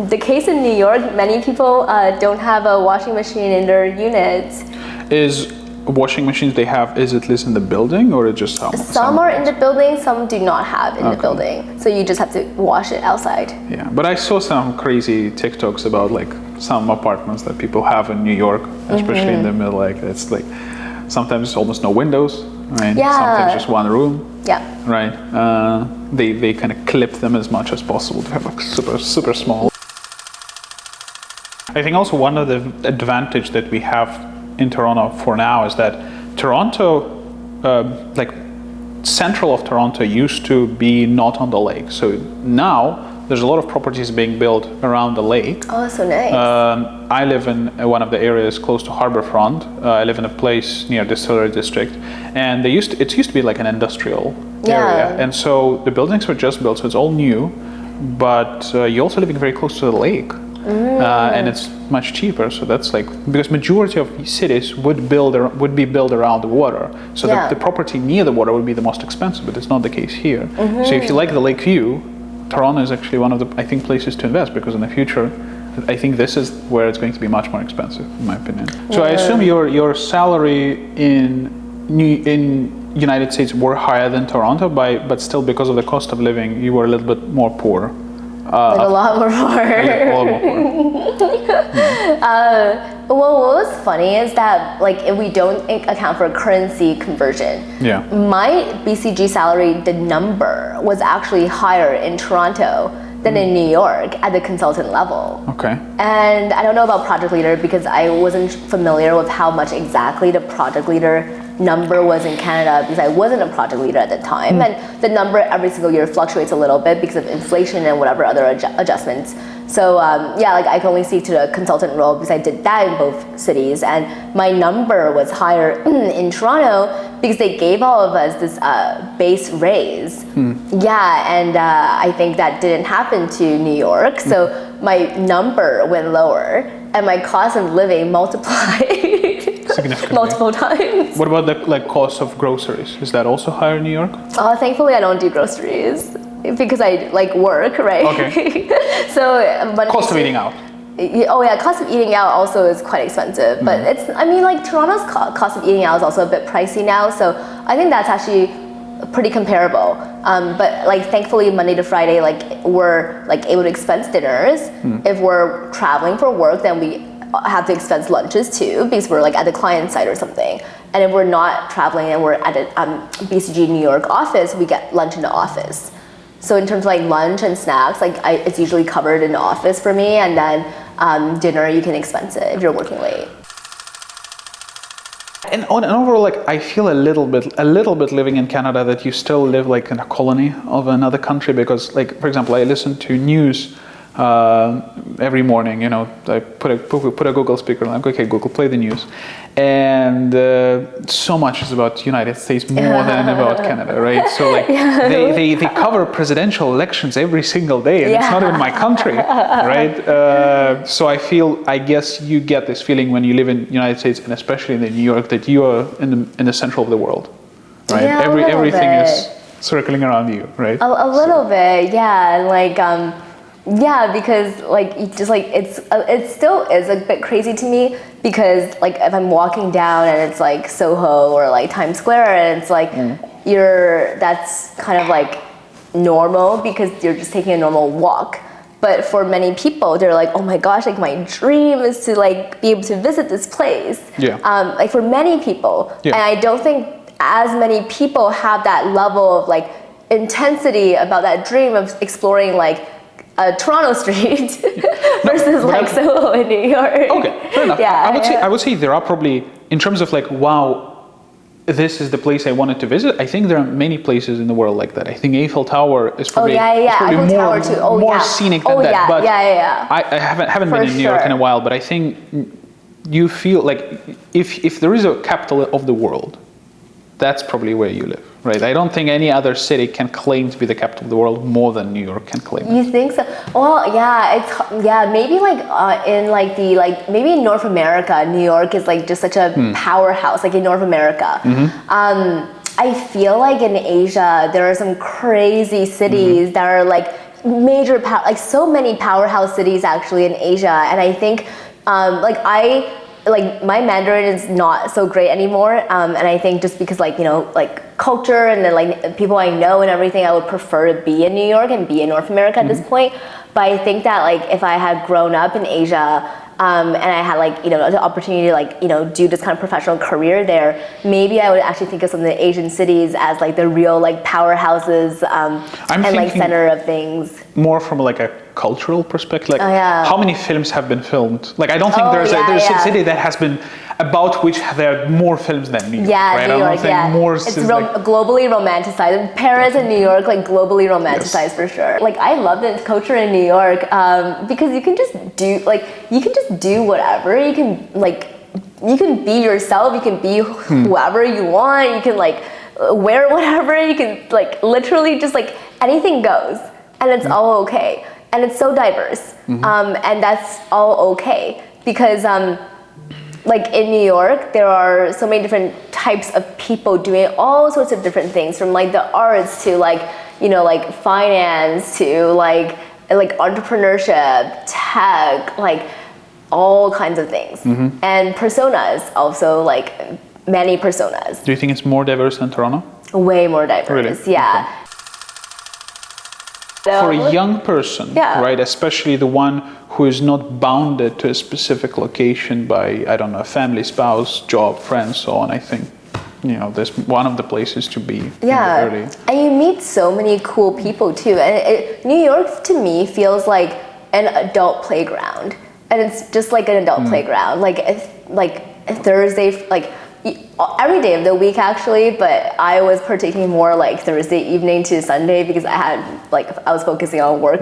the case in New York. Many people don't have a washing machine in their units. Is washing machines they have, is it listed in the building or just some are in the building, some do not have in the building. So you just have to wash it outside. Yeah, but I saw some crazy TikToks about some apartments that people have in New York, especially in the middle, it's sometimes almost no windows, right? Sometimes just one room. Yeah. Right. They kind of clip them as much as possible to have super small. I think also one of the advantage that we have in Toronto for now is that Toronto, central of Toronto used to be not on the lake. So now there's a lot of properties being built around the lake. Oh, so nice. I live in one of the areas close to Harbourfront. I live in a place near Distillery District, and it used to be an industrial area. And so the buildings were just built, so it's all new, but you're also living very close to the lake. And it's much cheaper, so that's because majority of cities would be built around the water, so the property near the water would be the most expensive, but it's not the case here. So if you like the lake view, Toronto is actually one of the places to invest, because in the future I think this is where it's going to be much more expensive, in my opinion. So I assume your salary in United States were higher than Toronto, but still because of the cost of living, you were a little bit more poor. Like a lot more poor. A lot more poor. Well, what was funny is that like if we don't account for currency conversion, my BCG salary, the number was actually higher in Toronto than in New York at the consultant level. Okay. And I don't know about project leader because I wasn't familiar with how much exactly the project leader number was in Canada because I wasn't a project leader at the time. And the number every single year fluctuates a little bit because of inflation and whatever other adjustments. So like I can only speak to the consultant role because I did that in both cities, and my number was higher in Toronto because they gave all of us this base raise. Yeah, and I think that didn't happen to New York, so my number went lower and my cost of living multiplied multiple times. What about the cost of groceries? Is that also higher in New York? Thankfully I don't do groceries because I like work, right? Okay. So but cost of eating out. Oh yeah, cost of eating out also is quite expensive, but it's, I mean, like Toronto's cost of eating out is also a bit pricey now, so I think that's actually pretty comparable. But like thankfully Monday to Friday, like we're like able to expense dinners. If we're traveling for work, then we have to expense lunches too because we're like at the client side or something. And if we're not traveling and we're at a BCG New York office, we get lunch in the office. So in terms of like lunch and snacks, like it's usually covered in the office for me, and then dinner you can expense it if you're working late. And overall, like I feel a little bit living in Canada that you still live like in a colony of another country because, like for example, I listen to news every morning. You know, I put a Google speaker, like okay, Google, play the news, and so much is about United States more than about Canada, right? So like they cover presidential elections every single day, and it's not even my country, right? So I guess you get this feeling when you live in the United States, and especially in New York, that you are in the center of the world, right? Yeah, Everything is circling around you, right? A little bit, yeah, like. Yeah, because like just like it still is a bit crazy to me because like if I'm walking down and it's like Soho or like Times Square and it's like that's kind of like normal because you're just taking a normal walk. But for many people, they're like, oh my gosh, like my dream is to like be able to visit this place. Yeah. Like for many people, and I don't think as many people have that level of like intensity about that dream of exploring like Toronto Street versus like Soho in New York. Okay, fair enough. Yeah, I would say there are probably, in terms of like, wow, this is the place I wanted to visit. I think there are many places in the world like that. I think Eiffel Tower is probably, more scenic than that. But I haven't been in New York in a while, but I think you feel like if there is a capital of the world, that's probably where you live, right? I don't think any other city can claim to be the capital of the world more than New York can claim. You think so? Well, maybe like in like maybe in North America, New York is like just such a powerhouse, like in North America. I feel like in Asia there are some crazy cities that are like major like so many powerhouse cities actually in Asia, and I think like my Mandarin is not so great anymore, and I think just because like like culture and then like people I know and everything, I would prefer to be in New York and be in North America at this point. But I think that like if I had grown up in Asia and I had like the opportunity to like do this kind of professional career there, maybe I would actually think of some of the Asian cities as like the real like powerhouses and like center of things. More from like a cultural perspective, like how many films have been filmed? Like I don't think there's a city that has been about which there are more films than New York. Right? New York, it's globally romanticized. Paris and New York, like globally romanticized for sure. Like I love the culture in New York because you can just do whatever. You can be yourself. You can be whoever you want. You can like wear whatever. You can like literally just like anything goes, and it's all okay. And it's so diverse, and that's all okay because like in New York, there are so many different types of people doing all sorts of different things, from like the arts to like like finance to like entrepreneurship, tech, like all kinds of things, and personas also like many personas. Do you think it's more diverse than Toronto? Way more diverse. Really? Yeah. Okay. For a young person, right, especially the one who is not bounded to a specific location by, I don't know, family, spouse, job, friends, so on, I think, there's one of the places to be. Yeah, and you meet so many cool people too. And New York to me feels like an adult playground, and it's just like an adult playground. Like Thursday, like every day of the week actually, but I was partaking more like Thursday evening to Sunday because I was focusing on work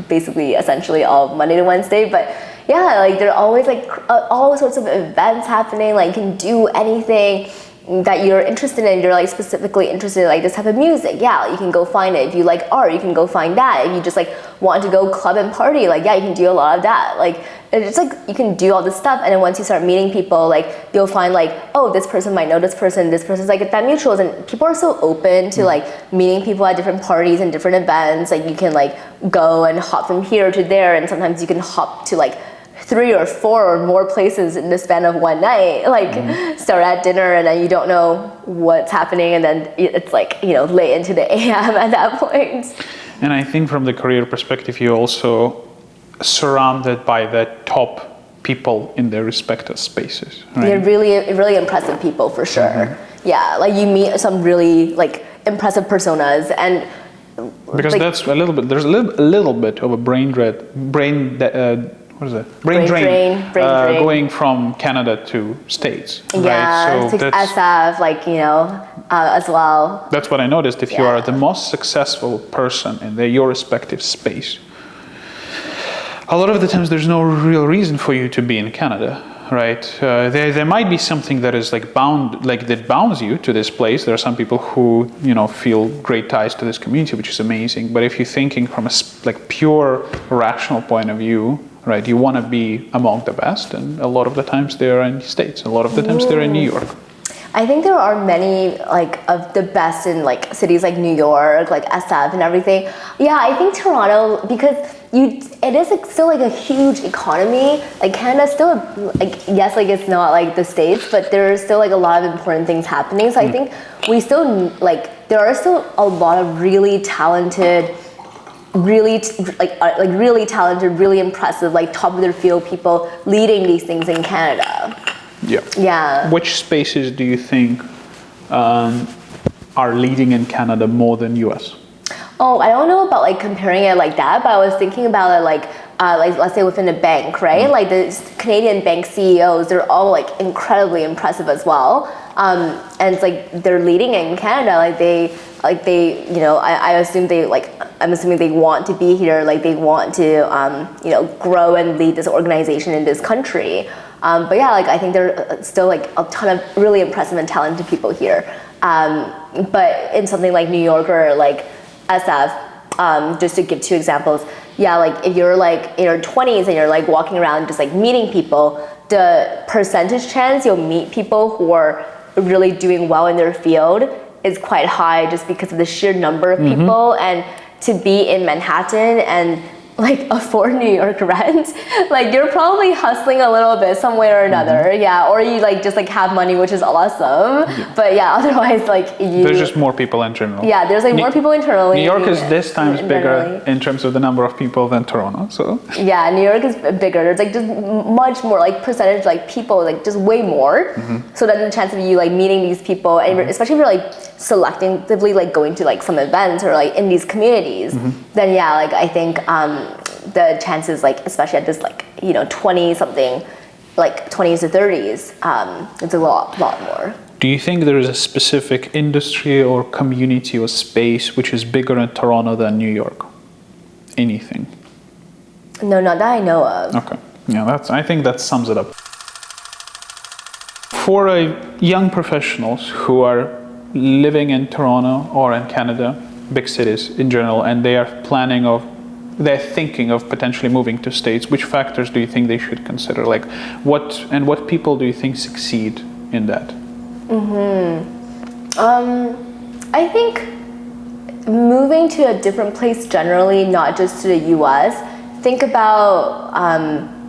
basically essentially all Monday to Wednesday. But yeah, like there are always like all sorts of events happening. Like you can do anything that you're interested in. You're like specifically interested in like this type of music, you can go find it. If you like art, you can go find that. If you just like want to go club and party, like you can do a lot of that. Like it's like you can do all this stuff, and then once you start meeting people, like you'll find like, oh, this person might know this person's like at that mutuals, and people are so open to like meeting people at different parties and different events. Like you can like go and hop from here to there, and sometimes you can hop to like 3 or 4 or more places in the span of one night. Like start at dinner and then you don't know what's happening, and then it's like late into the AM at that point. And I think from the career perspective, you're also surrounded by the top people in their respective spaces, right? They're really impressive people for sure. Yeah, like you meet some really like impressive personas, and because like, that's there's a little bit of a brain drain going from Canada to States, right? So to SF, like as well. That's what I noticed. If you are the most successful person in your respective space, a lot of the times there's no real reason for you to be in Canada, right? There might be something that is like that bounds you to this place. There are some people who feel great ties to this community, which is amazing. But if you're thinking from a pure rational point of view, right, you want to be among the best, and a lot of the times they're in the States, a lot of the times they're in New York. I think there are many like of the best in like cities like New York, like SF and everything. Yeah, I think Toronto, because it is like still like a huge economy. Like Canada's still like, yes, like it's not like the States, but there are still like a lot of important things happening. So I think we still like there are still a lot of really talented, really talented, really impressive, like top of their field people leading these things in Canada. Yeah. Which spaces do you think are leading in Canada more than US? Oh, I don't know about like comparing it like that, but I was thinking about it like let's say within a bank, right? Like the Canadian bank CEOs, they're all like incredibly impressive as well. And it's like they're leading in Canada. I assume I'm assuming they want to be here. Like they want to grow and lead this organization in this country. But yeah, like I think there are still like a ton of really impressive and talented people here. But in something like New York or like SF, just to give 2 examples, yeah, like if you're like in your 20s and you're like walking around just like meeting people, the percentage chance you'll meet people who are really doing well in their field is quite high, just because of the sheer number of people, and to be in Manhattan and like afford New York rent, like you're probably hustling a little bit some way or another, or you like just like have money, which is awesome, but otherwise like there's just more people in general. Yeah, there's like more people internally. New York is this times bigger in terms of the number of people than Toronto, so. Yeah, New York is bigger. There's like just much more like percentage like people, like just way more. So then the chance of you like meeting these people, and especially if you're like selectively like going to like some events or like in these communities, then like I think the chances, like especially at this like 20 something, like 20s to 30s, it's a lot more. Do you think there is a specific industry or community or space which is bigger in Toronto than New York? Anything? No, not that I know of. Okay, I think that sums it up. For young professionals who are living in Toronto or in Canada, big cities in general, and they're thinking of potentially moving to States, which factors do you think they should consider? Like what people do you think succeed in that? I think moving to a different place generally, not just to the US, think about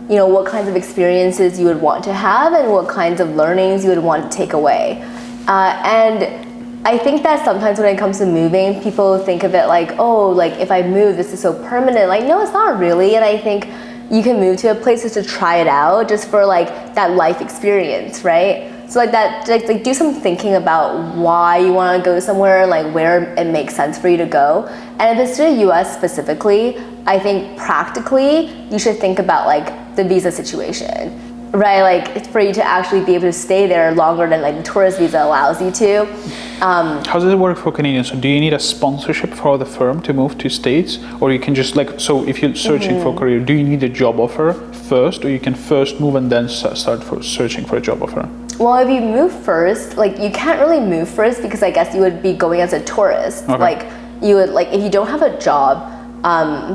what kinds of experiences you would want to have and what kinds of learnings you would want to take away. And I think that sometimes when it comes to moving, people think of it like, oh, like if I move, this is so permanent. Like, no, it's not really. And I think you can move to a place just to try it out, just for like that life experience, right? So like that, like do some thinking about why you want to go somewhere, like where it makes sense for you to go. And if it's to the US specifically, I think practically you should think about like the visa situation, right? Like for you to actually be able to stay there longer than like the tourist visa allows you to. How does it work for Canadians? So do you need a sponsorship for the firm to move to States, or you can just like, so if you're searching for a career, do you need a job offer first, or you can first move and then start searching for a job offer? Well, if you move first, like you can't really move first because I guess you would be going as a tourist. Okay. Like you would, like if you don't have a job,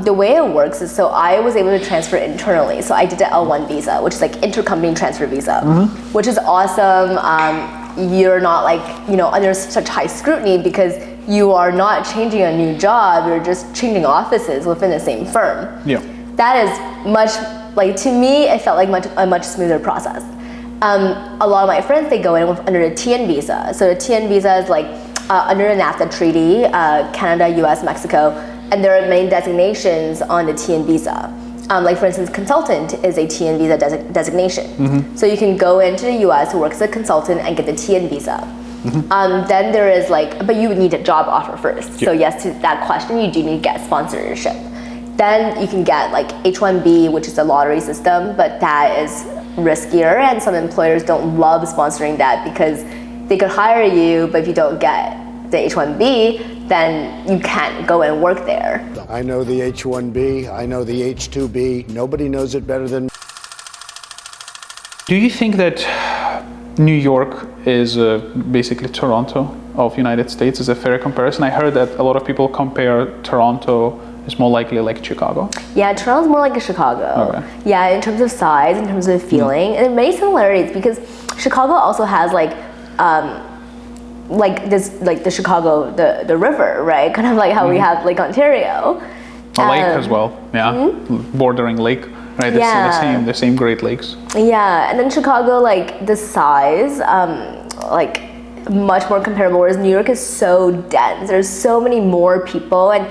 the way it works is, so I was able to transfer internally. So I did the L1 visa, which is like intercompany transfer visa, which is awesome. You're not like, under such high scrutiny because you are not changing a new job, you're just changing offices within the same firm. Yeah. That is much, like to me, it felt like a much smoother process. A lot of my friends, they go in under the TN visa. So the TN visa is like under the NAFTA treaty, Canada, US, Mexico, and there are many designations on the TN visa. Like for instance, consultant is a TN visa designation. So you can go into the US, work as a consultant and get the TN visa. Then there is like, but you would need a job offer first. Yeah. So yes, to that question, you do need to get sponsorship. Then you can get like H1B, which is a lottery system, but that is riskier, and some employers don't love sponsoring that because they could hire you, but if you don't get the H1B, then you can't go and work there. I know the H1B, I know the H2B. Nobody knows it better than me. Do you think that New York is basically Toronto of United States? Is a fair comparison? I heard that a lot of people compare Toronto is more likely like Chicago. Yeah, Toronto's more like a Chicago. Okay. Yeah, in terms of size, in terms of feeling, and many similarities because Chicago also has like this, like the Chicago, the river, right? Kind of like how we have Lake Ontario. A lake as well, yeah, bordering lake, right? The same Great Lakes. Yeah, and then Chicago, like the size, like much more comparable. Whereas New York is so dense. There's so many more people, and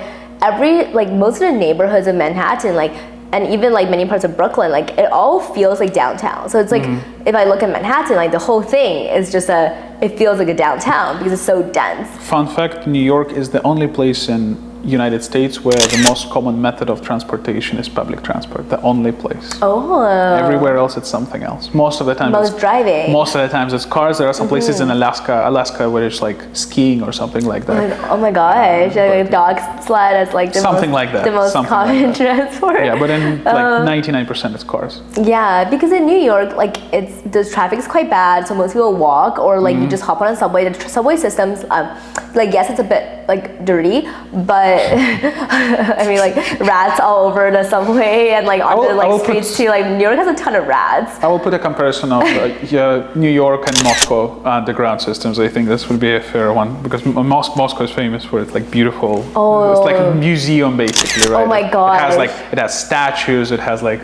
most of the neighborhoods of Manhattan, like, and even like many parts of Brooklyn, like it all feels like downtown. So it's like, if I look at Manhattan, like the whole thing is just it feels like a downtown because it's so dense. Fun fact, New York is the only place in United States where the most common method of transportation is public transport, the only place. Oh. Everywhere else it's something else. Most of the time driving. Most of the times it's cars. There are some places in Alaska where it's like skiing or something like that. Oh my gosh, like a dog sled is like the most common transport. Yeah, but in like 99% it's cars. Yeah, because in New York, like the traffic is quite bad, so most people walk or like you just hop on a subway. The subway systems, like yes, it's a bit like dirty, but I mean like rats all over the subway and like on the streets too. Like New York has a ton of rats. I will put a comparison of New York and Moscow underground systems. I think this would be a fair one because Moscow is famous for its like beautiful. It's like a museum basically, right? Oh my god! It has statues. It has like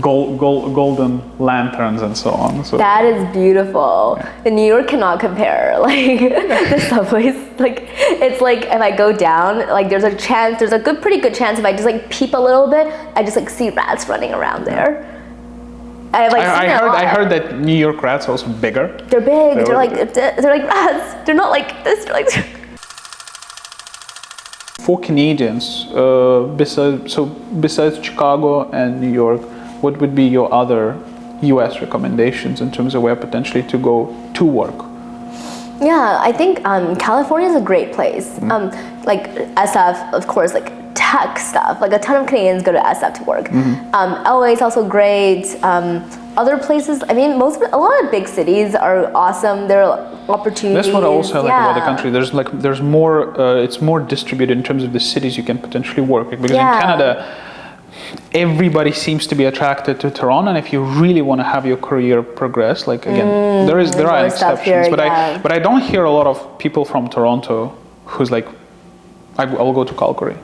golden lanterns and so on. So that is beautiful. And New York cannot compare. Like the subways, like it's like if I go down, like there's a pretty good chance if I just like peep a little bit, I just like see rats running around there. I heard that New York rats are also bigger. They're big. They're like rats. They're not like this. They're like. For Canadians, besides Chicago and New York, what would be your other US recommendations in terms of where potentially to go to work? Yeah, I think California is a great place. Like SF, of course, like tech stuff. Like a ton of Canadians go to SF to work. LA is also great. Other places, I mean, a lot of big cities are awesome. There are opportunities. That's what I also like about the country. There's more. It's more distributed in terms of the cities you can potentially work. Because in Canada, everybody seems to be attracted to Toronto, and if you really want to have your career progress, like again, there are exceptions. But I don't hear a lot of people from Toronto who's like, I will go to Calgary.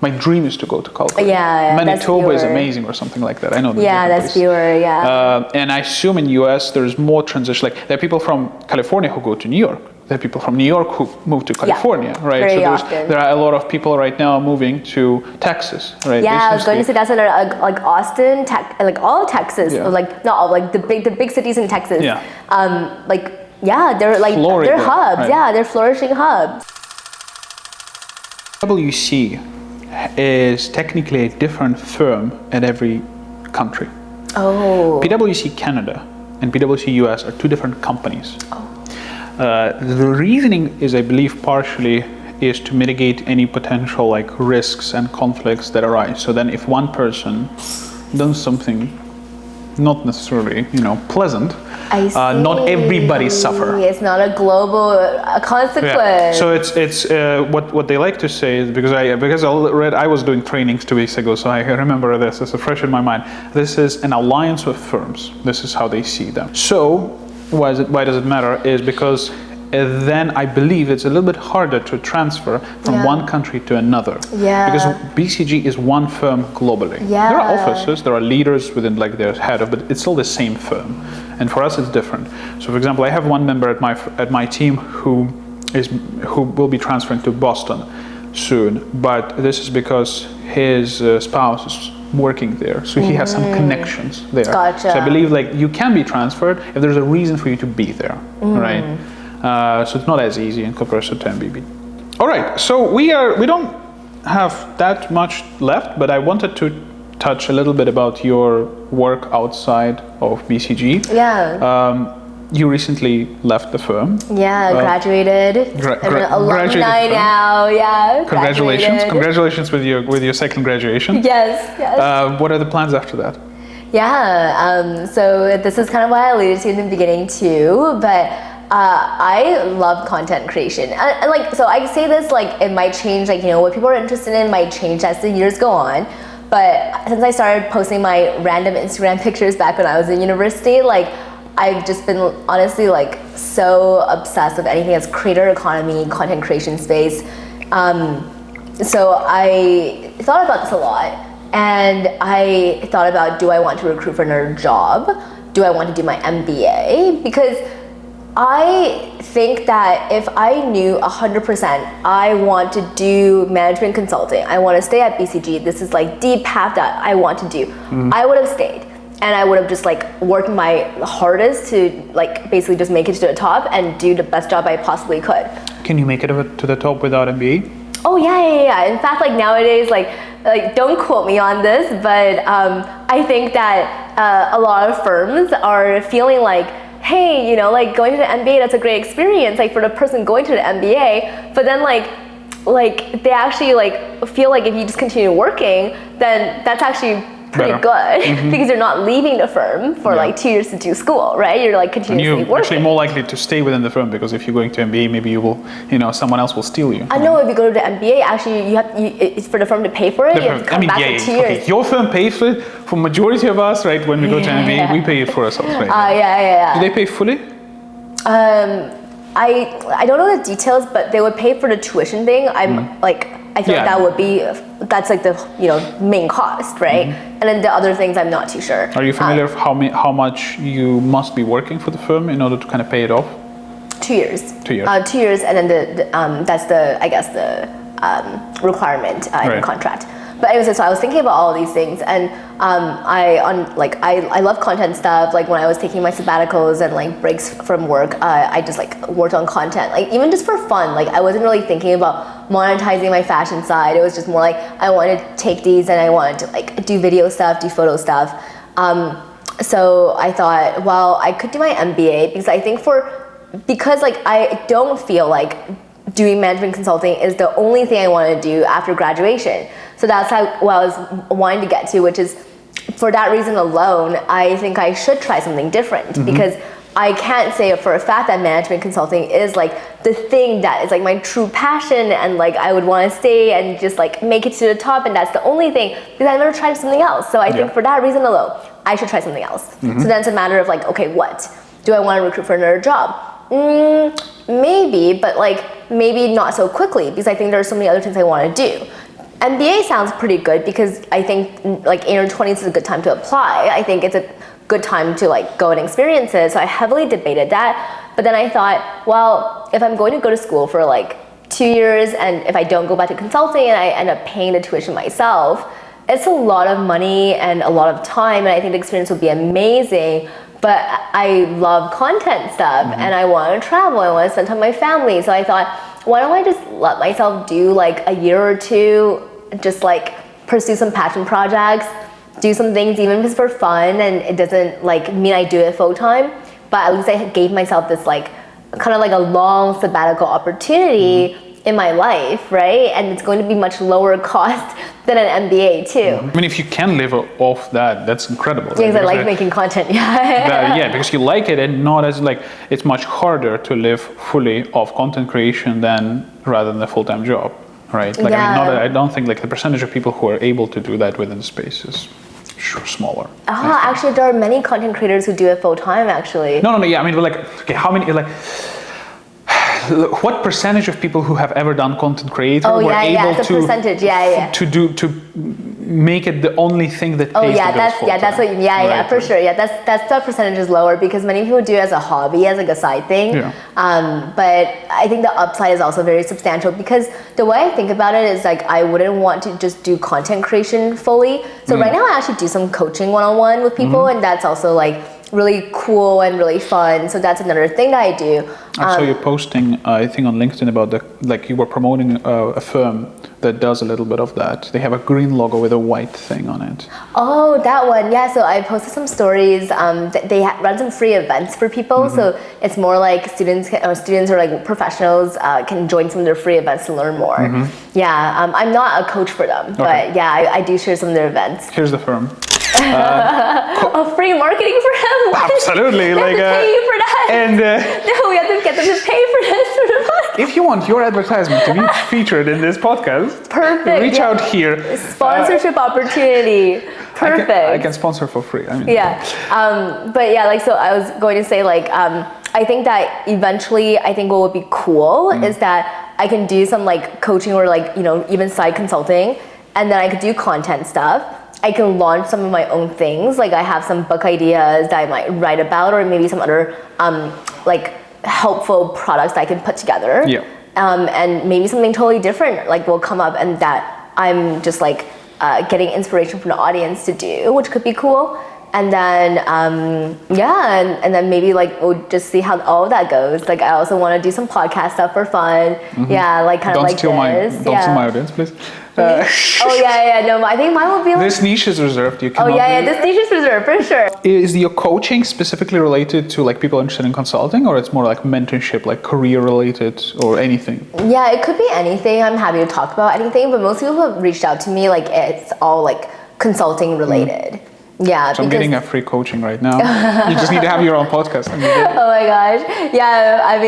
My dream is to go to Calgary. Yeah, that's Manitoba is fewer. amazing or something like that. I know. Yeah, that's fewer. Yeah. And I assume in US there's more transition. Like there are people from California who go to New York. There are people from New York who move to California, right? Very so often. there are a lot of people right now moving to Texas, right? Yeah, I was going to say that's another, like Austin, like all of Texas, Yeah. like not all, like the big cities in Texas. Yeah. They're like Florida, they're hubs. right. Yeah, they're flourishing hubs. PwC is technically a different firm at every country. Oh. PwC Canada and PwC US are two different companies. The reasoning is, I believe, partially is to mitigate any potential like risks and conflicts that arise. So then if one person does something not necessarily, pleasant, I see. not everybody suffer. It's not a global consequence. Yeah. So it's what they like to say is because I was doing trainings 2 weeks ago, so I remember this. It's fresh in my mind. This is an alliance of firms. This is how they see them. So why does it matter? Is because then I believe it's a little bit harder to transfer from one country to another. Yeah. Because BCG is one firm globally. Yeah. There are offices, there are leaders within like their head of, but it's still the same firm. And for us, it's different. So, for example, I have one member at my team who will be transferring to Boston soon, but this is because his spouse is working there, so he has some connections there. Gotcha. So I believe like you can be transferred if there's a reason for you to be there, right? So it's not as easy in comparison to MBB. All right, so we don't have that much left, but I wanted to touch a little bit about your work outside of BCG. Yeah. You recently left the firm. Yeah, graduated. I'm an alumni graduated from- now. Yeah. Congratulations! Graduated. Congratulations with your second graduation. Yes. What are the plans after that? Yeah. So this is kind of why I alluded to in the beginning too, but. I love content creation, and so I say this it might change, what people are interested in might change as the years go on. But since I started posting my random Instagram pictures back when I was in university, I've just been honestly so obsessed with anything that's creator economy, content creation space. So I thought about this a lot, and I thought about, do I want to recruit for another job? Do I want to do my MBA? Because I think that if I knew 100% I want to do management consulting, I want to stay at BCG, this is the path that I want to do, I would have stayed. And I would have just worked my hardest to basically just make it to the top and do the best job I possibly could. Can you make it to the top without MBA? Oh yeah. In fact, nowadays, don't quote me on this, but I think that a lot of firms are feeling hey, going to the MBA, that's a great experience, for the person going to the MBA, but then they actually feel if you just continue working, then that's actually pretty good because you're not leaving the firm for 2 years to do school, right? You're continuously and you're working. actually more likely to stay within the firm because if you're going to MBA, maybe you will, someone else will steal you. I know if you go to the MBA, actually it's for the firm to pay for it. You have to come back in 2 years. Okay. Your firm pays for it. For majority of us, right? When we go to MBA, we pay it for ourselves, right? Yeah. Do they pay fully? I don't know the details, but they would pay for the tuition thing. I feel that's the main cost, right? And then the other things I'm not too sure. Are you familiar with how much you must be working for the firm in order to kind of pay it off? 2 years. 2 years. 2 years, and then that's the requirement in the contract. But anyways, so I was thinking about all of these things, and I love content stuff. When I was taking my sabbaticals and breaks from work, I just worked on content, even just for fun. I wasn't really thinking about monetizing my fashion side. It was just more I wanted to take these and I wanted to do video stuff, do photo stuff. So I thought, well, I could do my MBA because I think because I don't feel doing management consulting is the only thing I want to do after graduation. So that's what I was wanting to get to, which is for that reason alone, I think I should try something different because I can't say for a fact that management consulting is the thing that is my true passion and I would want to stay and just make it to the top, and that's the only thing because I've never tried something else. So I think for that reason alone, I should try something else. So then it's a matter of okay, what? Do I want to recruit for another job? Maybe, but maybe not so quickly because I think there are so many other things I want to do. MBA sounds pretty good because I think like in your 20s is a good time to apply. I think it's a good time to like go and experience it. So I heavily debated that. But then I thought, well, if I'm going to go to school for like 2 years and if I don't go back to consulting and I end up paying the tuition myself, it's a lot of money and a lot of time, and I think the experience would be amazing. But I love content stuff and I want to travel, I want to spend time with my family. So I thought, why don't I just let myself do like a year or two, just like pursue some passion projects, do some things even if it's for fun and it doesn't like mean I do it full time, but at least I gave myself this like kind of like a long sabbatical opportunity in my life, right? And it's going to be much lower cost than an MBA too. I mean, if you can live off that, that's incredible. Yeah, because I like making content, yeah, because you like it, and not as like, it's much harder to live fully off content creation than rather than a full-time job, right? Like, yeah. I mean, I don't think like the percentage of people who are able to do that within the space is smaller. Actually, there are many content creators who do it full-time, actually. No, yeah, I mean, like, okay, how many, like, what percentage of people who have ever done content creator were able to make it the only thing that pays the bills full-time? That's what for sure. Yeah, that's that percentage is lower because many people do it as a hobby, as like a side thing. Yeah. But I think the upside is also very substantial because the way I think about it is like I wouldn't want to just do content creation fully. So right now I actually do some coaching one-on-one with people, and that's also like really cool and really fun. So that's another thing that I do. I saw you posting, I think on LinkedIn about like you were promoting a firm that does a little bit of that. They have a green logo with a white thing on it. Oh, that one. Yeah, so I posted some stories. They run some free events for people. So it's more like students or like professionals can join some of their free events to learn more. Yeah, I'm not a coach for them, but yeah, I do share some of their events. Here's the firm. Free marketing for him? Absolutely. Like, pay you for that. And no, we have to get them to pay for this. if you want your advertisement to be featured in this podcast, perfect. Reach out here. Sponsorship opportunity. Perfect. I can sponsor for free. I mean, but yeah, like so I was going to say like I think that eventually I think what would be cool is that I can do some like coaching or like even side consulting, and then I could do content stuff. I can launch some of my own things. Like I have some book ideas that I might write about, or maybe some other like helpful products that I can put together. Yeah. And maybe something totally different like will come up, and that I'm just like getting inspiration from the audience to do, which could be cool. And then and then maybe like we'll just see how all of that goes. Like I also want to do some podcast stuff for fun. Yeah, like kind of like this. Don't steal my audience, please. No, I think mine will be like... This niche is reserved. You can. This niche is reserved for sure. Is your coaching specifically related to like people interested in consulting, or it's more like mentorship, like career related, or anything? Yeah, it could be anything. I'm happy to talk about anything, but most people have reached out to me like it's all like consulting related. Yeah, so I'm getting a free coaching right now. You just need to have your own podcast. Oh my gosh. Yeah, I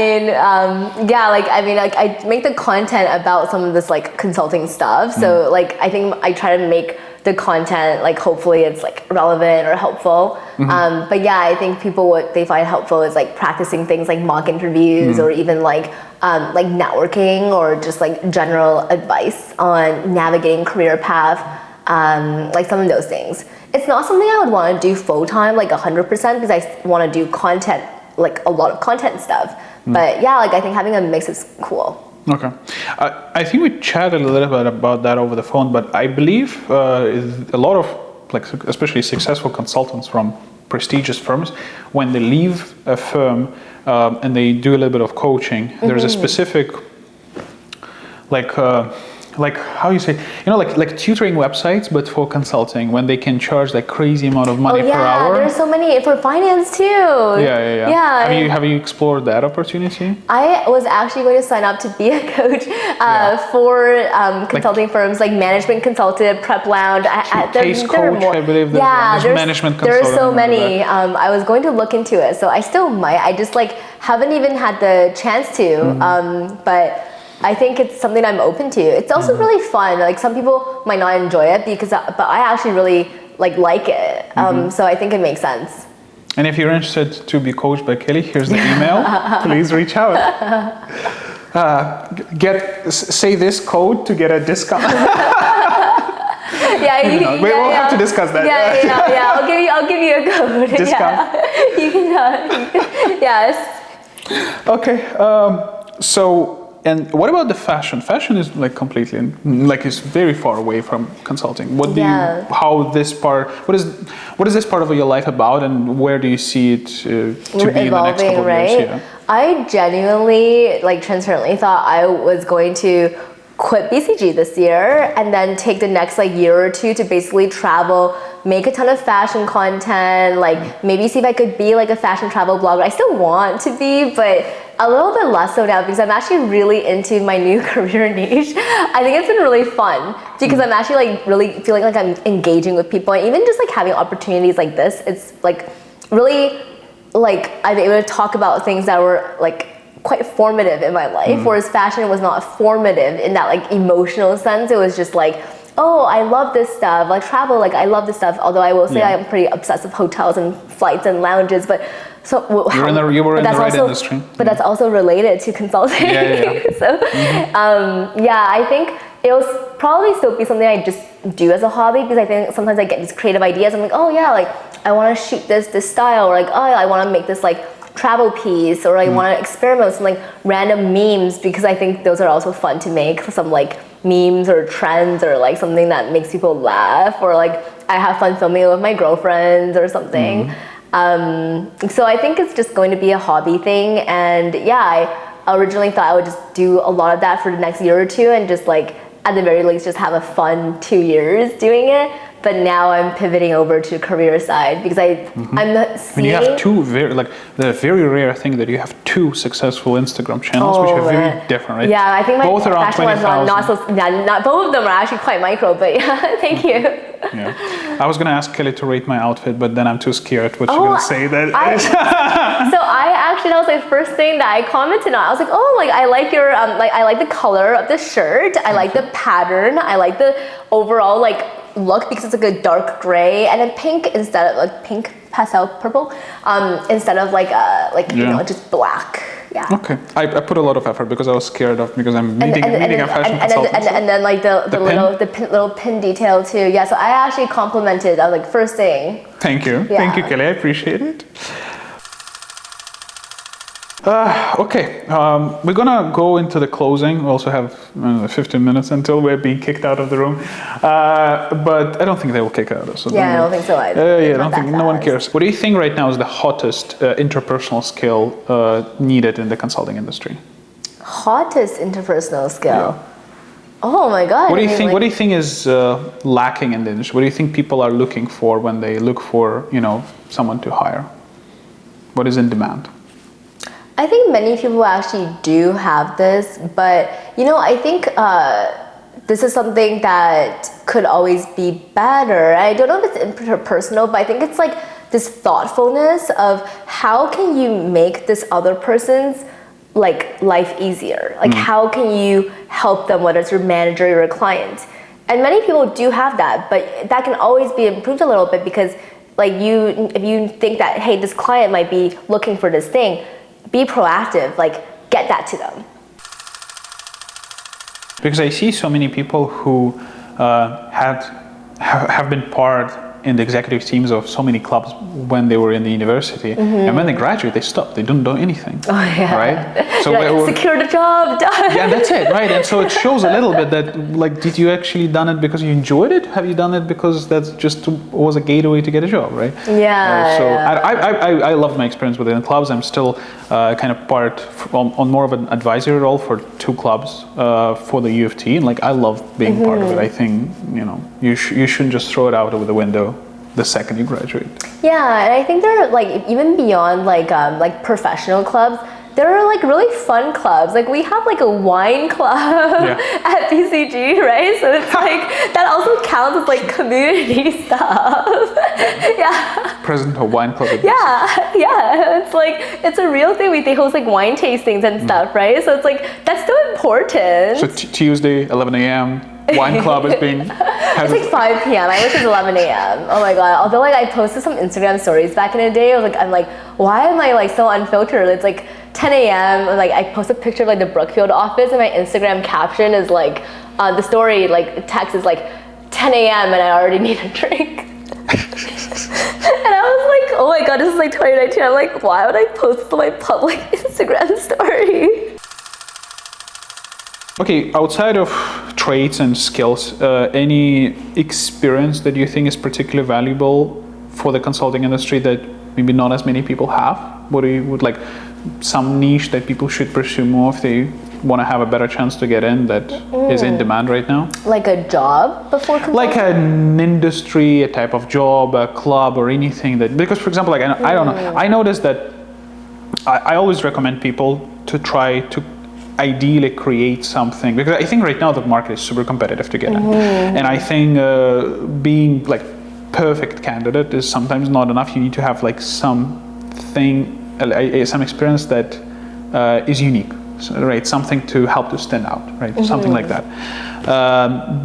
make the content about some of this like consulting stuff. So like I think I try to make the content like hopefully it's like relevant or helpful. But yeah, I think people what they find helpful is like practicing things like mock interviews or even like networking or just like general advice on navigating career path. Like some of those things. It's not something I would want to do full time, like 100%, because I want to do content, like a lot of content stuff. But yeah, like I think having a mix is cool. Okay. I think we chatted a little bit about that over the phone, but I believe a lot of, like especially successful consultants from prestigious firms, when they leave a firm and they do a little bit of coaching, there's a specific, like how you say, like tutoring websites, but for consulting, when they can charge like crazy amount of money per hour. There's so many for finance too. Yeah. Have you explored that opportunity? I was actually going to sign up to be a coach for consulting firms like management consultant, prep lounge. Case coach, I believe. There's management consultant. There's so many. I was going to look into it, so I still might. I just like haven't even had the chance to. But I think it's something I'm open to. It's also really fun. Like some people might not enjoy it but I actually really like it. So I think it makes sense. And if you're interested to be coached by Kelly, here's the email. Please reach out. Say this code to get a discount. Yeah, we'll have to discuss that. Yeah. I'll give you a code. Discount. Yeah. You can. Yes. Okay. So. And what about the fashion? Fashion is like completely, like it's very far away from consulting. What do you, how this part, what is this part of your life about, and where do you see it to be in the next couple of years? Yeah. I genuinely, like transparently thought I was going to quit BCG this year and then take the next like year or two to basically travel, make a ton of fashion content, like maybe see if I could be like a fashion travel blogger. I still want to be, but a little bit less so now because I'm actually really into my new career niche. I think it's been really fun because I'm actually like really feeling like I'm engaging with people, and even just like having opportunities like this, it's like really like I'm able to talk about things that were like quite formative in my life, whereas fashion was not formative in that like emotional sense. It was just like, oh, I love this stuff, like travel, like I love this stuff, although I will say I'm pretty obsessed with hotels and flights and lounges, but so you were in the right industry. But that's also related to consulting. So I think it'll probably still be something I just do as a hobby, because I think sometimes I get these creative ideas. I'm like, oh yeah, like I want to shoot this style, or like, oh, I want to make this like travel piece, or I want to experiment with some like random memes, because I think those are also fun to make, some like memes or trends, or like something that makes people laugh, or like I have fun filming it with my girlfriends or something. So I think it's just going to be a hobby thing, and I originally thought I would just do a lot of that for the next year or two, and just like at the very least just have a fun 2 years doing it. But now I'm pivoting over to career side, because I'm seeing. And you have two the very rare thing that you have two successful Instagram channels, which are very different, right? Yeah, I think my both around 20,000. not so. Not both of them are actually quite micro, but yeah, thank you. Yeah, I was gonna ask Kelly to rate my outfit, but then I'm too scared what you're gonna say. That that was the first thing that I commented on. I was like, oh, like I like your I like the color of the shirt. I like the pattern. I like the overall like look, because it's like a dark gray and then pink instead of like pink pastel purple, instead of like you know, just black. Yeah. Okay. I put a lot of effort because I was scared of, because I'm meeting a fashion consultant. And then like the little pin detail too. Yeah. So I actually complimented. I was like, first thing. Thank you. Yeah. Thank you, Kelly. I appreciate it. Okay, we're gonna go into the closing. We also have 15 minutes until we're being kicked out of the room, but I don't think they will kick out us. So I don't think so either. I don't think no one cares. What do you think right now is the hottest interpersonal skill needed in the consulting industry? Hottest interpersonal skill? Yeah. Oh my God. What do you think? What do you think is lacking in the industry? What do you think people are looking for when they look for, you know, someone to hire? What is in demand? I think many people actually do have this, but you know, I think this is something that could always be better. I don't know if it's interpersonal, but I think it's like this thoughtfulness of how can you make this other person's like life easier? Like how can you help them, whether it's your manager or your client? And many people do have that, but that can always be improved a little bit, because like if you think that, hey, this client might be looking for this thing, be proactive, like get that to them. Because I see so many people who have been part in the executive teams of so many clubs when they were in the university, and when they graduate, they stop. They don't do anything. Oh yeah. Right. So like, secure the job. Done. Yeah, that's it. Right. And so it shows a little bit that, like, did you actually done it because you enjoyed it? Have you done it because that's just was a gateway to get a job? Right. Yeah. So yeah. I loved my experience within clubs. I'm still kind of part on more of an advisory role for 2 clubs for the U of T, and like I love being part of it. I think, you know, you shouldn't just throw it out over the window the second you graduate. Yeah, and I think there are like even beyond like professional clubs, there are like really fun clubs. Like we have like a wine club at BCG, right? So it's like that also counts as like community stuff. Yeah. President of wine club. Yeah. It's like it's a real thing. They host like wine tastings and stuff, right? So it's like that's so important. So Tuesday, 11 a.m. wine club is being. It's like 5 p.m. I wish it was 11 a.m. Oh my God. Although like I posted some Instagram stories back in the day, I'm like, why am I like so unfiltered? It's like 10 a.m. Like I post a picture of like the Brookfield office, and my Instagram caption is like, the story like text is like 10 a.m. and I already need a drink. And I was like, oh my god, this is like 2019. I'm like, why would I post this on my public Instagram story? Okay, outside of traits and skills, any experience that you think is particularly valuable for the consulting industry that maybe not as many people have? What do you would like some niche that people should pursue more if they want to have a better chance to get in that is in demand right now? Like a job before consulting? Like an industry, a type of job, a club, or anything that, because for example, like I don't know, I noticed that I always recommend people to try to ideally create something, because I think right now the market is super competitive to get in, and I think being like perfect candidate is sometimes not enough. You need to have like something, some experience that is unique, right? Something to help to stand out, right? Something like that.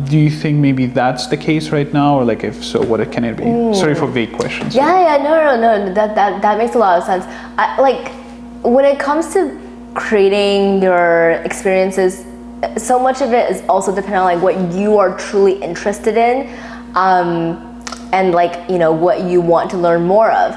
Do you think maybe that's the case right now, or like if so, what can it be? Sorry for vague questions. Yeah, no. That makes a lot of sense. Like when it comes to creating your experiences, so much of it is also dependent on like what you are truly interested in, and like, you know, what you want to learn more of.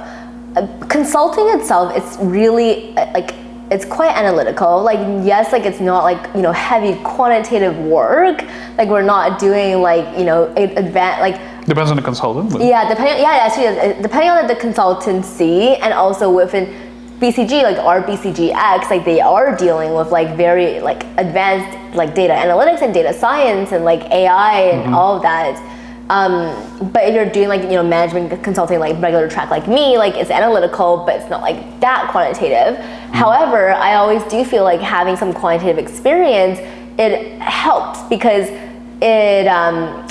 Consulting itself, it's really like, it's quite analytical. Like, yes, like it's not like, you know, heavy quantitative work. Like we're not doing like, you know, advanced, like, Depends on the consultant. yeah, depending on the consultancy, and also within BCG, like our BCG X, like they are dealing with like very like advanced like data analytics and data science and like AI and all of that. But if you're doing like, you know, management consulting, like regular track like me, like it's analytical, but it's not like that quantitative. However, I always do feel like having some quantitative experience, it helps, because it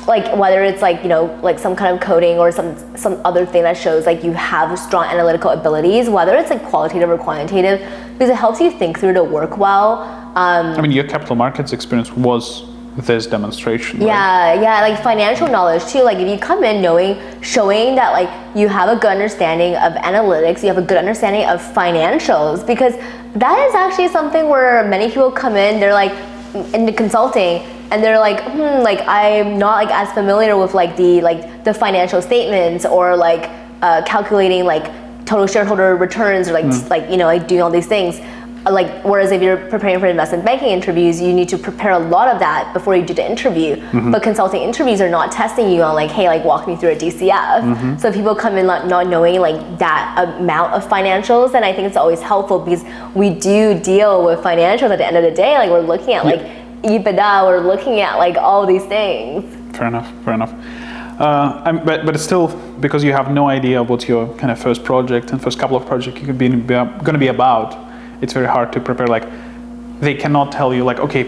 like whether it's like, you know, like some kind of coding or some other thing that shows like you have strong analytical abilities, whether it's like qualitative or quantitative, because it helps you think through to work well. I mean, your capital markets experience was this demonstration, yeah, right? yeah, like financial knowledge too. Like if you come in showing that like you have a good understanding of analytics, you have a good understanding of financials, because that is actually something where many people come in, they're like into consulting, and they're like, like I'm not like as familiar with like the financial statements, or like calculating like total shareholder returns, or like you know, like doing all these things. Like, whereas if you're preparing for investment banking interviews, you need to prepare a lot of that before you do the interview. But consulting interviews are not testing you on like, hey, like walk me through a DCF. So if people come in not knowing like that amount of financials, then I think it's always helpful, because we do deal with financials at the end of the day. Like we're looking at like EBITDA, we're looking at like all these things. Fair enough. But it's still, because you have no idea what your kind of first project and first couple of projects you could be going to be about, it's very hard to prepare. Like they cannot tell you like, okay,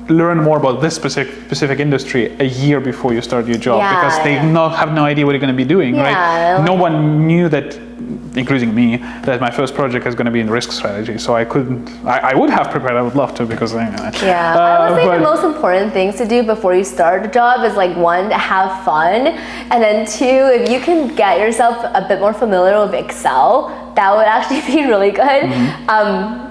learn more about this specific industry a year before you start your job, because they have no idea what you're going to be doing, right? No one knew that, including me, that my first project is going to be in risk strategy. So I would have prepared. I would love to, because I would say the most important things to do before you start a job is like, one, to have fun, and then two, if you can get yourself a bit more familiar with Excel, that would actually be really good.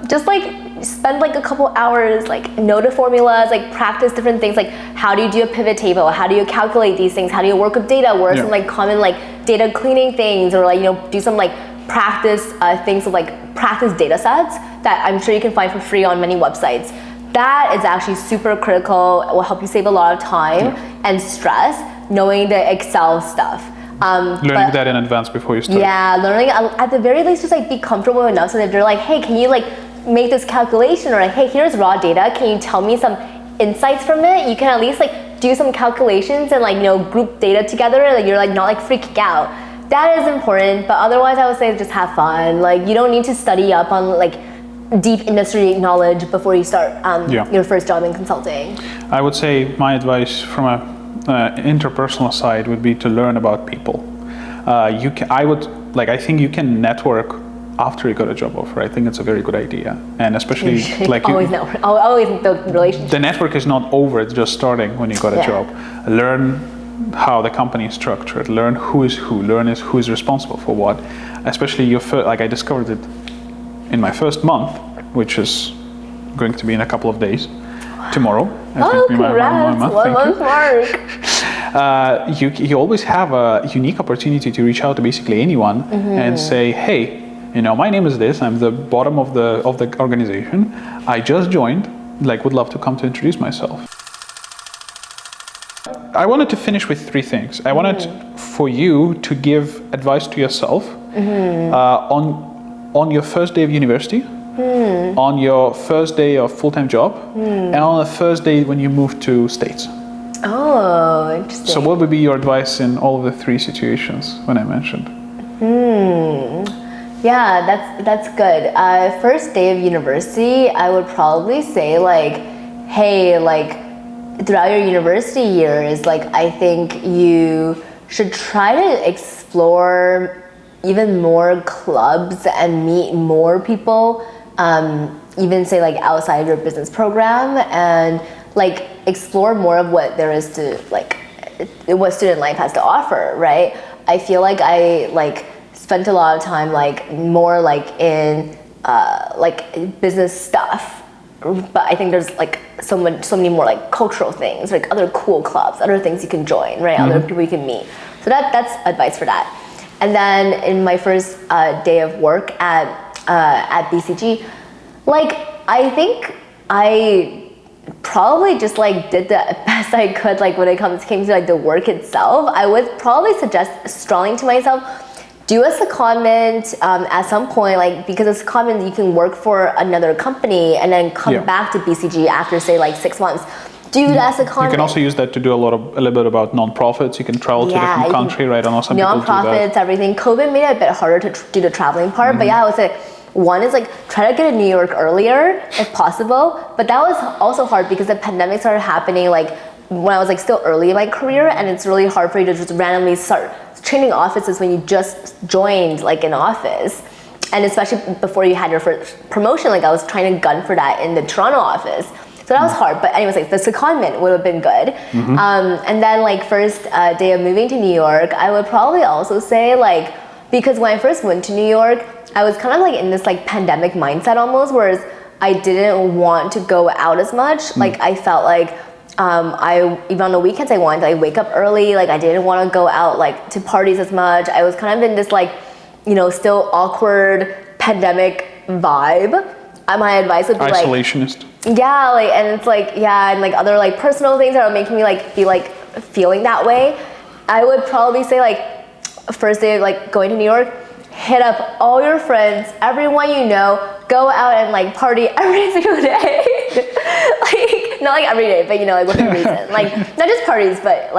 Just like spend like a couple hours, like know the formulas, like practice different things, like how do you do a pivot table, how do you calculate these things, how do you work with data, what are some like common like data cleaning things, or like, you know, do some like practice things of like practice data sets that I'm sure you can find for free on many websites. That is actually super critical. It will help you save a lot of time and stress, knowing the Excel stuff. Learning that in advance before you start. Yeah, learning at the very least, just like be comfortable enough so that they're like, hey, can you like make this calculation, or like, hey, here's raw data, can you tell me some insights from it? You can at least like do some calculations and like, you know, group data together, and like, you're like not like freaking out. That is important, but otherwise I would say just have fun. Like you don't need to study up on like deep industry knowledge before you start your first job in consulting. I would say my advice from a interpersonal side would be to learn about people. I think you can network after you got a job offer. I think it's a very good idea, and especially like always build relationships. The network is not over; it's just starting when you got a job. Learn how the company is structured. Learn who is who. Learn who is responsible for what. Especially your first. Like I discovered it in my first month, which is going to be in a couple of days. Tomorrow. Congrats! 1 month mark. you always have a unique opportunity to reach out to basically anyone and say, hey, my name is this. I'm the bottom of the organization. I just joined. Would love to come to introduce myself. I wanted to finish with 3 things. I wanted for you to give advice to yourself on your first day of university, on your first day of full-time job, and on the first day when you moved to States. Oh, interesting. So what would be your advice in all of the 3 situations when I mentioned? Yeah, that's good. First day of university, I would probably say hey, throughout your university years, I think you should try to explore even more clubs and meet more people, even say outside your business program, and explore more of what there is to what student life has to offer, right? I feel like I spent a lot of time more in business stuff, but I think there's so many more cultural things, other cool clubs, other things you can join, right? Other people you can meet. So that's advice for that. And then in my first day of work at BCG, I think I probably just did the best I could when it came to the work itself. I would probably suggest strongly to myself, do a secondment at some point, because a secondment you can work for another company and then come back to BCG after say 6 months. Do that secondment. You can also use that to do a little bit about nonprofits. You can travel to a different country, right? I know some people do that. Nonprofits, everything. COVID made it a bit harder to do the traveling part, but I would say one is try to get to New York earlier if possible. But that was also hard because the pandemic started happening when I was still early in my career, and it's really hard for you to just randomly start training offices when you just joined an office, and especially before you had your first promotion. I was trying to gun for that in the Toronto office, so that was hard. But anyways, the secondment would have been good. And then first day of moving to New York, I would probably also say because when I first went to New York, I was kind of in this pandemic mindset almost, whereas I didn't want to go out as much. I felt I even on the weekends I wanted to wake up early. I didn't want to go out to parties as much. I was kind of in this still awkward pandemic vibe. My advice would be isolationist. Yeah, and it's and other personal things that are making me be feeling that way. I would probably say first day of going to New York, hit up all your friends, everyone you know, go out and party every single day. Not every day, but within reason. Not just parties, but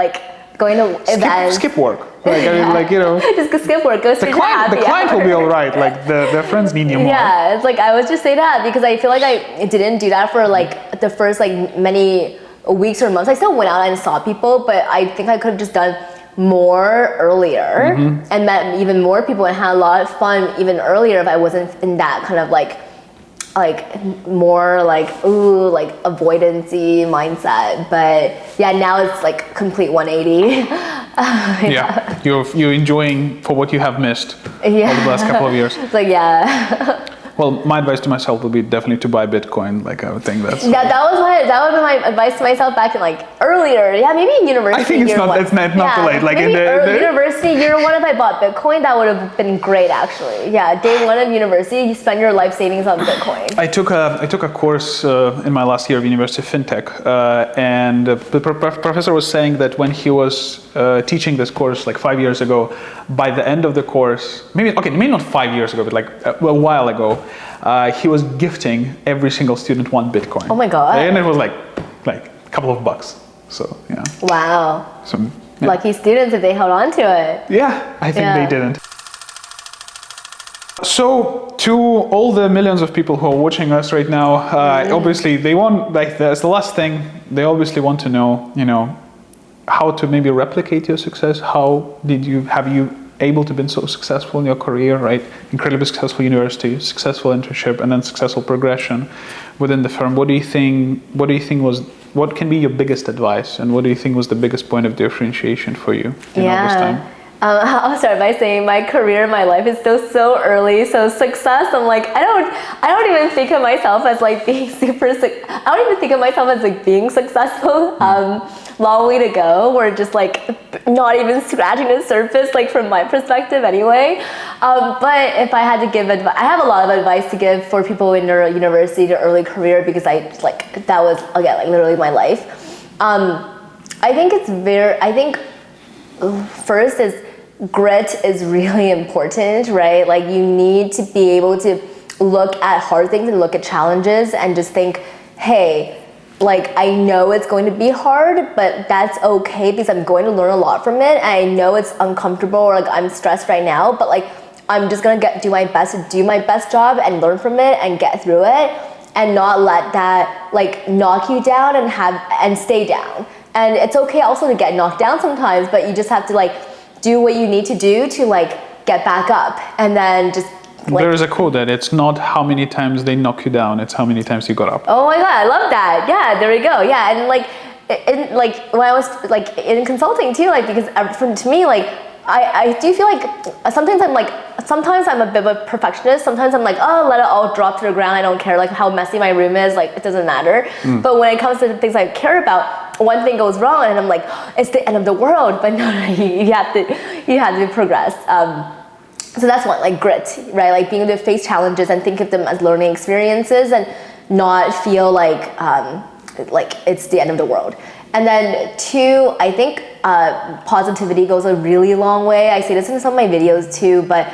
going to events. Skip work. Just skip work. Go straight to happy The client will be all right. Their friends need you more. Yeah, it's I would just say that because I feel I didn't do that for the first many weeks or months. I still went out and saw people, but I think I could have just done more earlier and met even more people and had a lot of fun even earlier if I wasn't in that kind of more avoidancy mindset. But now it's complete 180. You're enjoying for what you have missed over the last couple of years. It's Well, my advice to myself would be definitely to buy Bitcoin. I would think that would be my advice to myself back in earlier. Yeah, maybe in university. I think it's not too late. Maybe in university year 1, if I bought Bitcoin, that would have been great actually. Yeah, day 1 of university, you spend your life savings on Bitcoin. I took a course in my last year of university, fintech, and the professor was saying that when he was teaching this course 5 years ago, by the end of the course, maybe not 5 years ago, but a while ago, he was gifting every single student 1 Bitcoin. Oh my God. And it was a couple of bucks. So, yeah. Wow. So, lucky students if they held on to it. Yeah, I think they didn't. So, to all the millions of people who are watching us right now, obviously they want, as the last thing, they obviously want to know, how to maybe replicate your success. How have you able to been so successful in your career, right? Incredibly successful university, successful internship, and then successful progression within the firm. What do you think what can be your biggest advice, and what do you think was the biggest point of differentiation for you in all this time? I'll start by saying my career, my life is still so early. So success, I'm I don't even think of myself as being I don't even think of myself as being successful. long way to go. We're just like not even scratching the surface, like from my perspective anyway. But if I had to give advice, I have a lot of advice to give for people in their university to early career, because that was, again, like literally my life. I think first is grit is really important, right? Like you need to be able to look at hard things and look at challenges and just think, hey, like I know it's going to be hard, but that's okay because I'm going to learn a lot from it. And I know it's uncomfortable, or like I'm stressed right now, but like I'm just gonna do my best to do my best job and learn from it and get through it, and not let that like knock you down and stay down. And it's okay also to get knocked down sometimes, but you just have to like do what you need to do to like get back up, and then just like, there is a quote that it's not how many times they knock you down, it's how many times you got up. oh my god, I love that. Yeah, there we go. Yeah, and like when I was like in consulting too, like because to me, like I do feel like sometimes I'm a bit of a perfectionist. Sometimes I'm like, oh, let it all drop to the ground. I don't care like how messy my room is, like it doesn't matter. But when it comes to the things I care about, one thing goes wrong and I'm like, oh, it's the end of the world. But no, you have to progress. So that's one, like grit, right? Like being able to face challenges and think of them as learning experiences and not feel like it's the end of the world. And then two, I think positivity goes a really long way. I say this in some of my videos too, but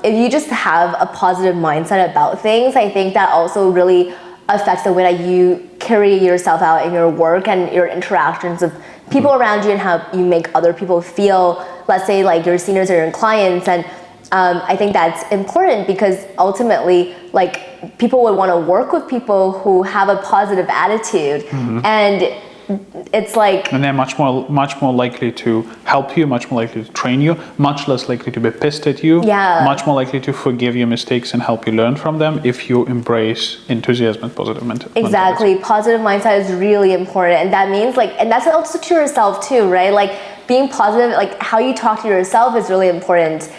if you just have a positive mindset about things, I think that also really affects the way that you carry yourself out in your work and your interactions with people around you, and how you make other people feel, let's say like your seniors or your clients. And I think that's important because ultimately like people would want to work with people who have a positive attitude. And it's like, and they're much more likely to help you, much more likely to train you, much less likely to be pissed at you, much more likely to forgive your mistakes and help you learn from them if you embrace enthusiasm and positive mentality. Exactly. Positive mindset is really important, and that means like, and that's also to yourself too, right? Like being positive, like how you talk to yourself is really important.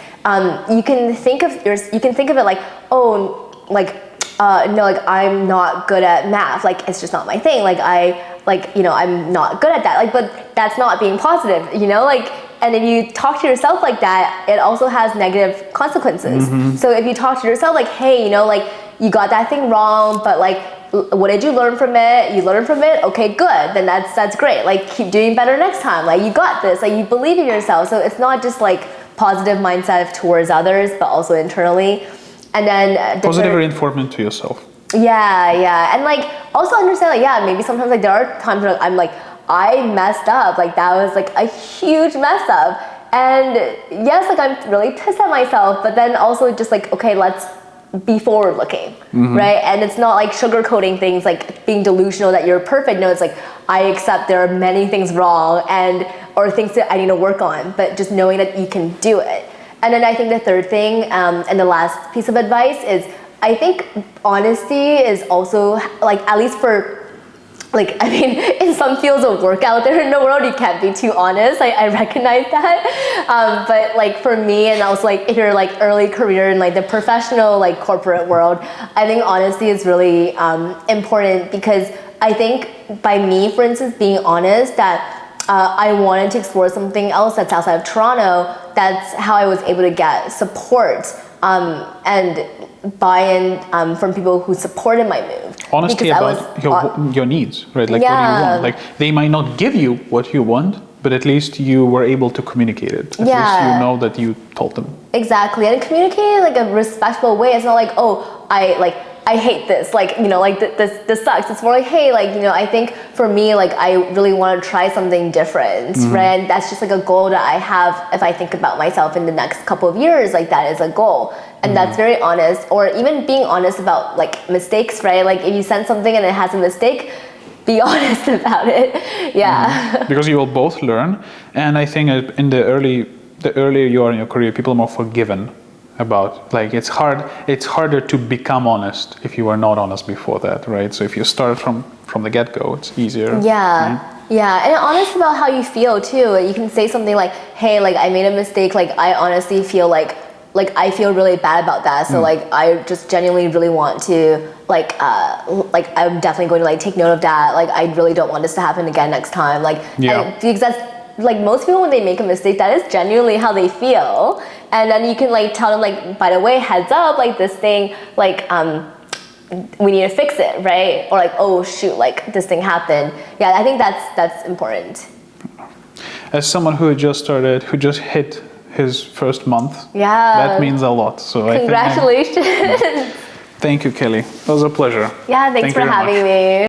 You can think of it like, oh, like no, like I'm not good at math, like it's just not my thing, I'm not good at that, like, but that's not being positive, like, and if you talk to yourself like that, it also has negative consequences. So if you talk to yourself like, hey, like you got that thing wrong, but like what did you learn from it? You learned from it, okay, good, then that's great, like keep doing better next time, like you got this, like you believe in yourself. So it's not just like positive mindset towards others, but also internally. And then positive reinforcement to yourself. Yeah, and like also understand, like maybe sometimes like there are times where I'm like, I messed up, like that was like a huge mess up, and yes, like I'm really pissed at myself, but then also just like, okay, let's be forward looking, right? And it's not like sugarcoating things, like being delusional that you're perfect. No, it's like I accept there are many things wrong or things that I need to work on, but just knowing that you can do it. And then I think the third thing and the last piece of advice is, I think honesty is also, like, at least for, like, I mean, in some fields of work out there in the world, you can't be too honest. I recognize that. But like for me, and also like if you're like early career in like the professional, like corporate world, I think honesty is really important, because I think by me, for instance, being honest that I wanted to explore something else that's outside of Toronto, that's how I was able to get support and buy-in from people who supported my move. Honesty about your needs, right? Like what do you want? Like they might not give you what you want, but at least you were able to communicate it. At least you know that you told them. Exactly, and communicate in like a respectful way. It's not like, oh, I hate this, like, like this sucks. It's more like, hey, like, I think for me, like, I really want to try something different, right? And that's just like a goal that I have if I think about myself in the next couple of years, like that is a goal. And that's very honest, or even being honest about like mistakes, right? Like if you send something and it has a mistake, be honest about it. Because you will both learn. And I think in the earlier you are in your career, people are more forgiven about, like, it's harder to become honest if you were not honest before that, right? So if you start from the get-go, it's easier. Yeah, and honest about how you feel too. You can say something like, hey, like I made a mistake, like I honestly feel like like I feel really bad about that. So like I just genuinely really want to like I'm definitely going to like take note of that. Like I really don't want this to happen again next time. Like because that's like most people when they make a mistake, that is genuinely how they feel. And then you can like tell them like, by the way, heads up, like this thing, like we need to fix it, right? Or like, oh shoot, like this thing happened. Yeah, I think that's important. As someone who just started, who just hit his first month, that means a lot. So congratulations. Thank you, Kelly. It was a pleasure. Yeah, thanks for having me.